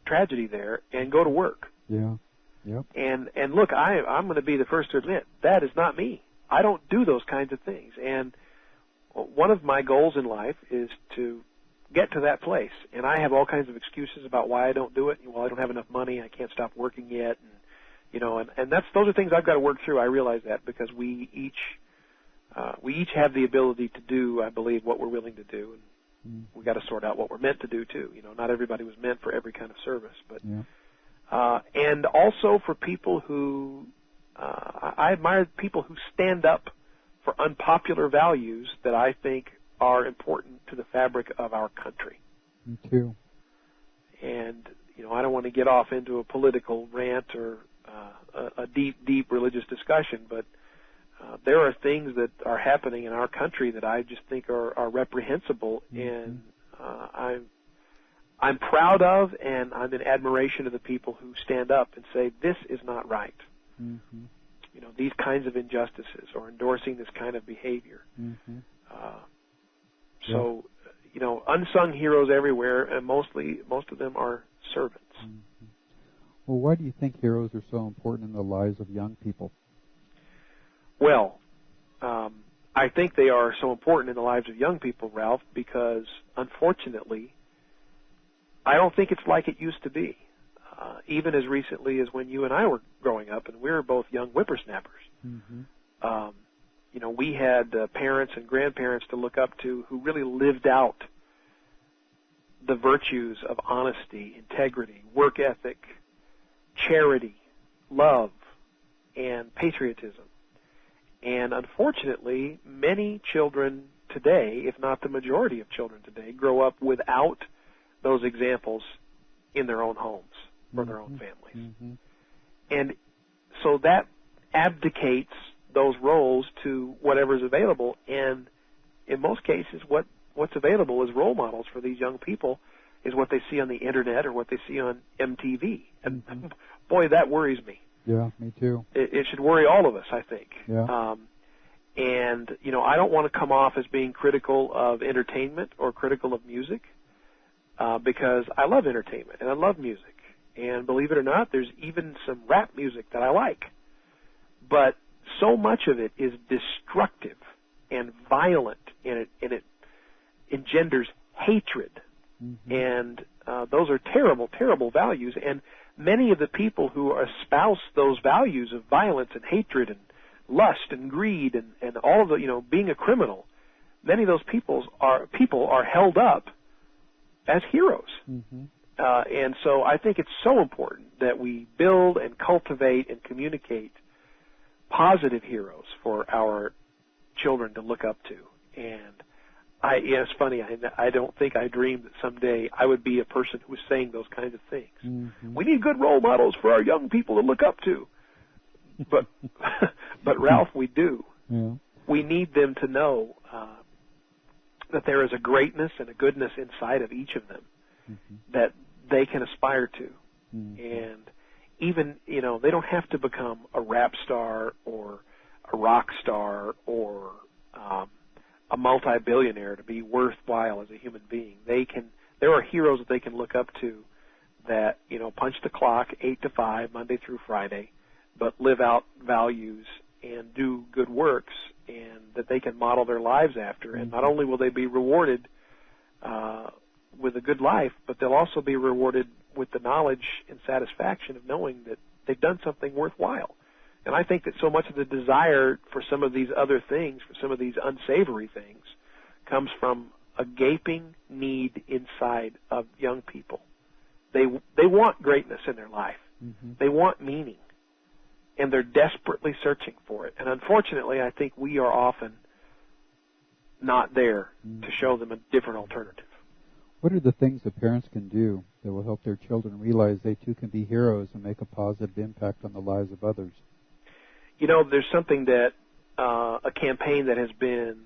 tragedy there and go to work. Yeah. Yep. And look, I'm going to be the first to admit that is not me. I don't do those kinds of things. And one of my goals in life is to get to that place. And I have all kinds of excuses about why I don't do it. Well, I don't have enough money. I can't stop working yet. And, you know, and those are things I've got to work through. I realize that because we each have the ability to do, I believe, what we're willing to do. And we got to sort out what we're meant to do too. You know, not everybody was meant for every kind of service, but and also for people who I admire people who stand up for unpopular values that I think are important to the fabric of our country. Me too. And you know, I don't want to get off into a political rant or a deep religious discussion, but there are things that are happening in our country that I just think are reprehensible, and I'm proud of, and I'm in admiration of the people who stand up and say, this is not right. You know, these kinds of injustices or endorsing this kind of behavior. So, you know, unsung heroes everywhere, and most of them are servants. Well, why do you think heroes are so important in the lives of young people? Well, I think they are so important in the lives of young people, Ralph, because unfortunately, I don't think it's like it used to be. Even as recently as when you and I were growing up, and we were both young whippersnappers. You know, we had parents and grandparents to look up to who really lived out the virtues of honesty, integrity, work ethic, charity, love, and patriotism. And unfortunately, many children today, if not the majority of children today, grow up without those examples in their own homes or their own families. And so that abdicates those roles to whatever's available. And in most cases, what's available as role models for these young people is what they see on the internet or what they see on MTV. And boy, that worries me. Yeah, me too. It should worry all of us, I think. Yeah. And, you know, I don't want to come off as being critical of entertainment or critical of music because I love entertainment and I love music. And believe it or not, there's even some rap music that I like. But so much of it is destructive and violent, and it engenders hatred. And those are terrible, terrible values. And many of the people who espouse those values of violence and hatred and lust and greed and all of the, you know, being a criminal, many of those people are held up as heroes. And so I think it's so important that we build and cultivate and communicate positive heroes for our children to look up to. And it's funny, I don't think I dreamed that someday I would be a person who was saying those kinds of things. We need good role models for our young people to look up to. But Ralph, we do. We need them to know that there is a greatness and a goodness inside of each of them that they can aspire to. And even, you know, they don't have to become a rap star or a rock star or a multi-billionaire to be worthwhile as a human being. There are heroes that they can look up to that, you know, punch the clock 8 to 5, Monday through Friday, but live out values and do good works, and that they can model their lives after. And not only will they be rewarded with a good life, but they'll also be rewarded with the knowledge and satisfaction of knowing that they've done something worthwhile. And I think that so much of the desire for some of these other things, for some of these unsavory things, comes from a gaping need inside of young people. They want greatness in their life. They want meaning. And they're desperately searching for it. And unfortunately, I think we are often not there to show them a different alternative. What are the things that parents can do that will help their children realize they too can be heroes and make a positive impact on the lives of others? You know, there's something that a campaign that has been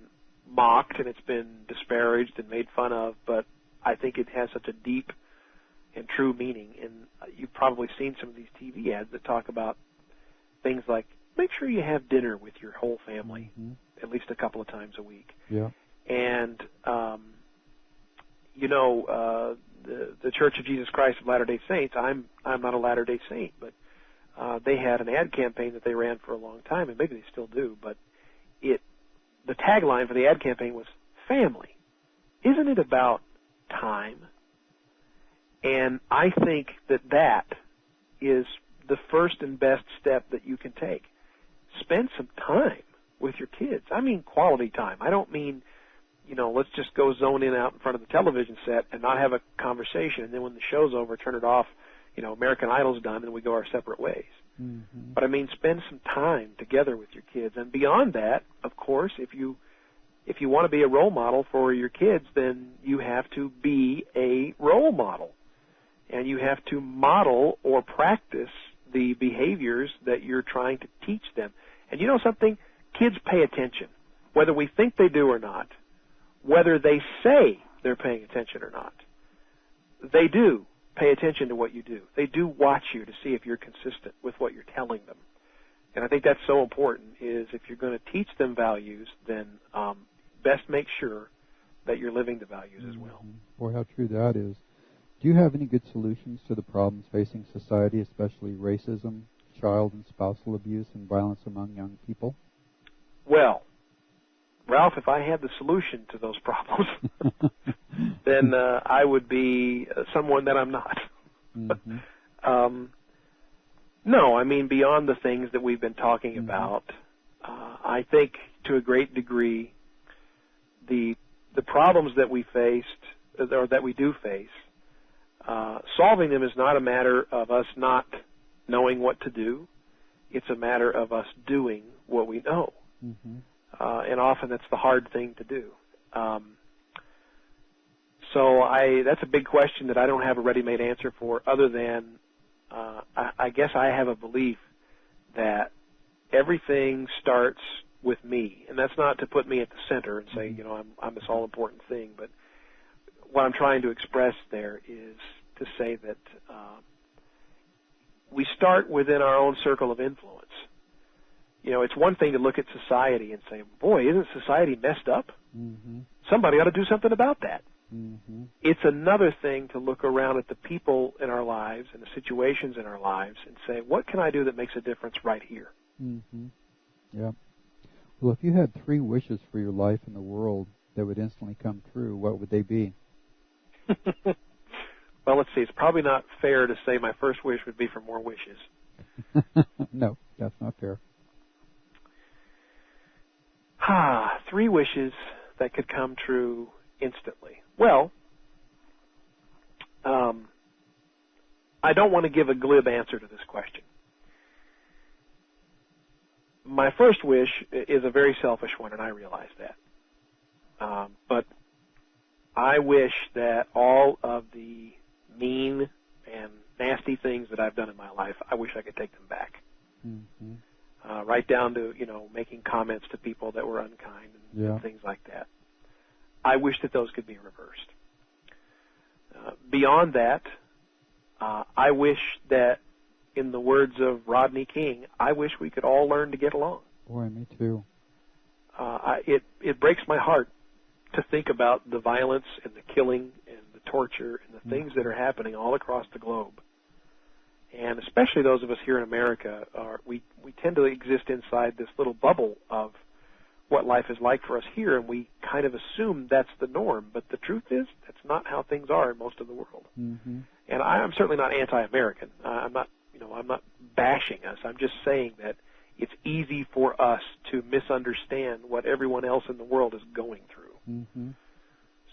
mocked and it's been disparaged and made fun of, but I think it has such a deep and true meaning. And you've probably seen some of these TV ads that talk about things like, make sure you have dinner with your whole family at least a couple of times a week. And, you know, the Church of Jesus Christ of Latter-day Saints, I'm not a Latter-day Saint, but they had an ad campaign that they ran for a long time, and maybe they still do, but the tagline for the ad campaign was family. Isn't it about time? And I think that is the first and best step that you can take. Spend some time with your kids. I mean quality time. I don't mean, let's just go zone in out in front of the television set and not have a conversation, and then when the show's over, turn it off, American Idol's done, and we go our separate ways. Mm-hmm. But I mean, spend some time together with your kids. And beyond that, of course, if you want to be a role model for your kids, then you have to be a role model. And you have to model or practice the behaviors that you're trying to teach them. And you know something? Kids pay attention, whether we think they do or not, whether they say they're paying attention or not. They do pay attention to what you do. They do watch you to see if you're consistent with what you're telling them. And I think that's so important, is if you're going to teach them values, then best make sure that you're living the values as well. Boy, how true that is. Do you have any good solutions to the problems facing society, especially racism, child and spousal abuse, and violence among young people? Well, Ralph, if I had the solution to those problems, then I would be someone that I'm not. Mm-hmm. No, I mean, beyond the things that we've been talking mm-hmm. about, I think to a great degree the problems that we faced, or that we do face, solving them is not a matter of us not knowing what to do. It's a matter of us doing what we know. Mm-hmm. And often that's the hard thing to do. So that's a big question that I don't have a ready-made answer for, other than I guess I have a belief that everything starts with me. And that's not to put me at the center and say, I'm this all-important thing, but what I'm trying to express there is to say that we start within our own circle of influence. It's one thing to look at society and say, boy, isn't society messed up? Mm-hmm. Somebody ought to do something about that. Mm-hmm. It's another thing to look around at the people in our lives and the situations in our lives and say, what can I do that makes a difference right here? Mm-hmm. Yeah. Well, if you had 3 wishes for your life in the world that would instantly come true, what would they be? Well, let's see. It's probably not fair to say my first wish would be for more wishes. No, that's not fair. 3 wishes that could come true instantly. Well, I don't want to give a glib answer to this question. My first wish is a very selfish one, and I realize that. But I wish that all of the mean and nasty things that I've done in my life, I wish I could take them back. Mm-hmm. Right down to, making comments to people that were unkind and things like that. I wish that those could be reversed. Beyond that, I wish that, in the words of Rodney King, I wish we could all learn to get along. Boy, me too. It breaks my heart to think about the violence and the killing and the torture and the things that are happening all across the globe. And especially those of us here in America, we tend to exist inside this little bubble of what life is like for us here, and we kind of assume that's the norm. But the truth is, that's not how things are in most of the world. Mm-hmm. And I'm certainly not anti-American. I'm not bashing us. I'm just saying that it's easy for us to misunderstand what everyone else in the world is going through. Mm-hmm.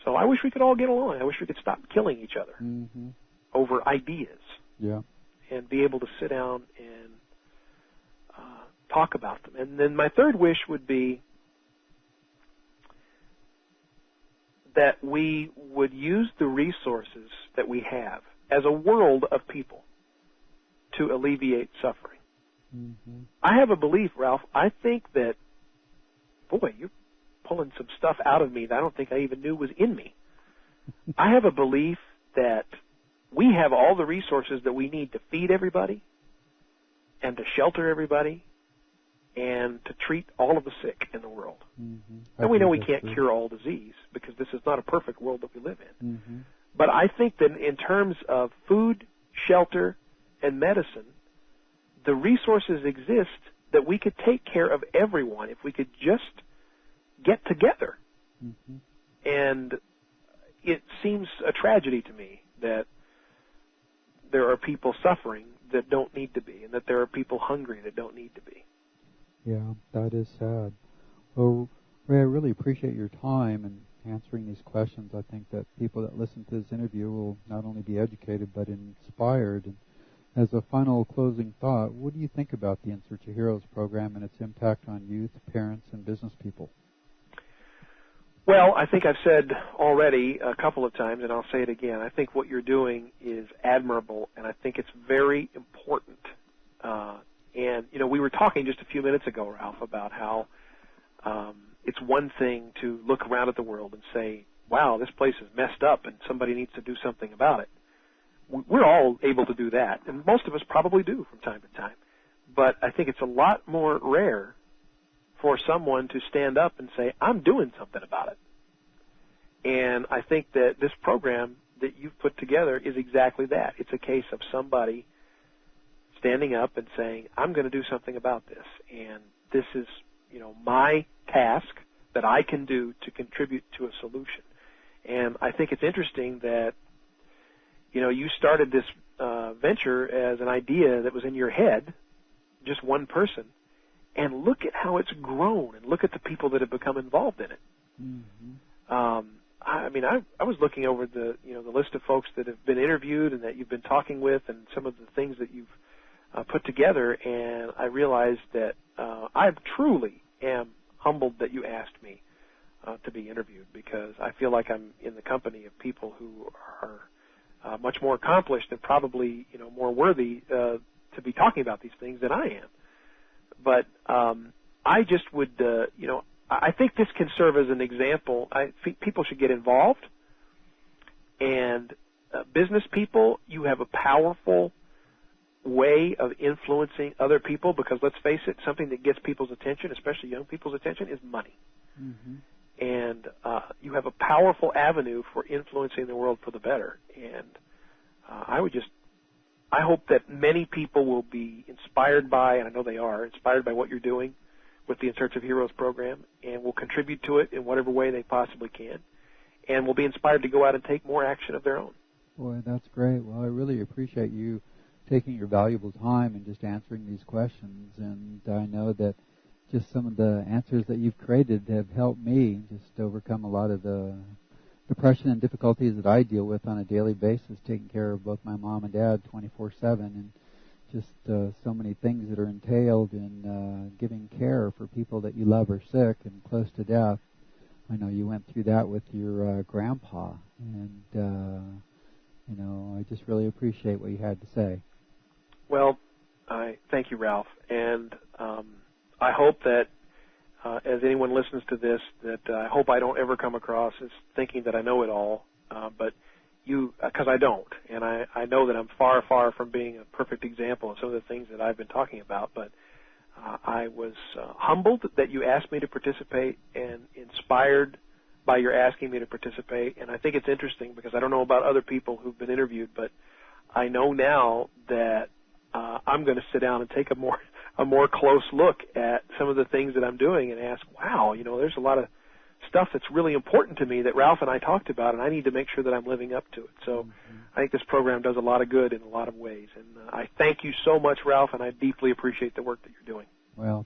So I wish we could all get along. I wish we could stop killing each other over ideas. Yeah. And be able to sit down and talk about them. And then my third wish would be that we would use the resources that we have as a world of people to alleviate suffering. Mm-hmm. I have a belief, Ralph. I think that, boy, you're pulling some stuff out of me that I don't think I even knew was in me. I have a belief that we have all the resources that we need to feed everybody and to shelter everybody and to treat all of the sick in the world. Mm-hmm. And we know we can't cure all disease because this is not a perfect world that we live in. Mm-hmm. But I think that in terms of food, shelter, and medicine, the resources exist that we could take care of everyone if we could just get together. Mm-hmm. And it seems a tragedy to me that there are people suffering that don't need to be, and that there are people hungry that don't need to be. Yeah, that is sad. Well, Ray, I really appreciate your time and answering these questions. I think that people that listen to this interview will not only be educated but inspired. And as a final closing thought, what do you think about the In Search of Heroes program and its impact on youth, parents, and business people? Well, I think I've said already a couple of times, and I'll say it again, I think what you're doing is admirable, and I think it's very important. And, you know, we were talking just a few minutes ago, Ralph, about how it's one thing to look around at the world and say, wow, this place is messed up and somebody needs to do something about it. We're all able to do that, and most of us probably do from time to time. But I think it's a lot more rare for someone to stand up and say, I'm doing something about it. And I think that this program that you've put together is exactly that. It's a case of somebody standing up and saying, I'm going to do something about this. And this is, you know, my task that I can do to contribute to a solution. And I think it's interesting that, you know, you started this venture as an idea that was in your head, just one person, and look at how it's grown, and look at the people that have become involved in it. Mm-hmm. I mean, I was looking over the list of folks that have been interviewed and that you've been talking with, and some of the things that you've put together, and I realized that I truly am humbled that you asked me to be interviewed, because I feel like I'm in the company of people who are much more accomplished and probably, you know, more worthy to be talking about these things than I am. But I just would, you know, I think this can serve as an example. I think people should get involved. And business people, you have a powerful way of influencing other people, because let's face it, something that gets people's attention, especially young people's attention, is money. Mm-hmm. And you have a powerful avenue for influencing the world for the better. And I hope that many people will be inspired by, and I know they are, inspired by what you're doing with the In Search of Heroes program, and will contribute to it in whatever way they possibly can, and will be inspired to go out and take more action of their own. Boy, that's great. Well, I really appreciate you taking your valuable time and just answering these questions. And I know that just some of the answers that you've created have helped me just overcome a lot of the depression and difficulties that I deal with on a daily basis, taking care of both my mom and dad 24/7, and just so many things that are entailed in giving care for people that you love are sick and close to death. I know you went through that with your grandpa, and you know, I just really appreciate what you had to say. Well, I thank you, Ralph, and I hope that as anyone listens to this, that I hope I don't ever come across as thinking that I know it all, but because I don't, and I know that I'm far, far from being a perfect example of some of the things that I've been talking about, but I was humbled that you asked me to participate and inspired by your asking me to participate. And I think it's interesting, because I don't know about other people who've been interviewed, but I know now that I'm going to sit down and take a more close look at some of the things that I'm doing and ask, wow, you know, there's a lot of stuff that's really important to me that Ralph and I talked about, and I need to make sure that I'm living up to it. So I think this program does a lot of good in a lot of ways. And I thank you so much, Ralph, and I deeply appreciate the work that you're doing. Well,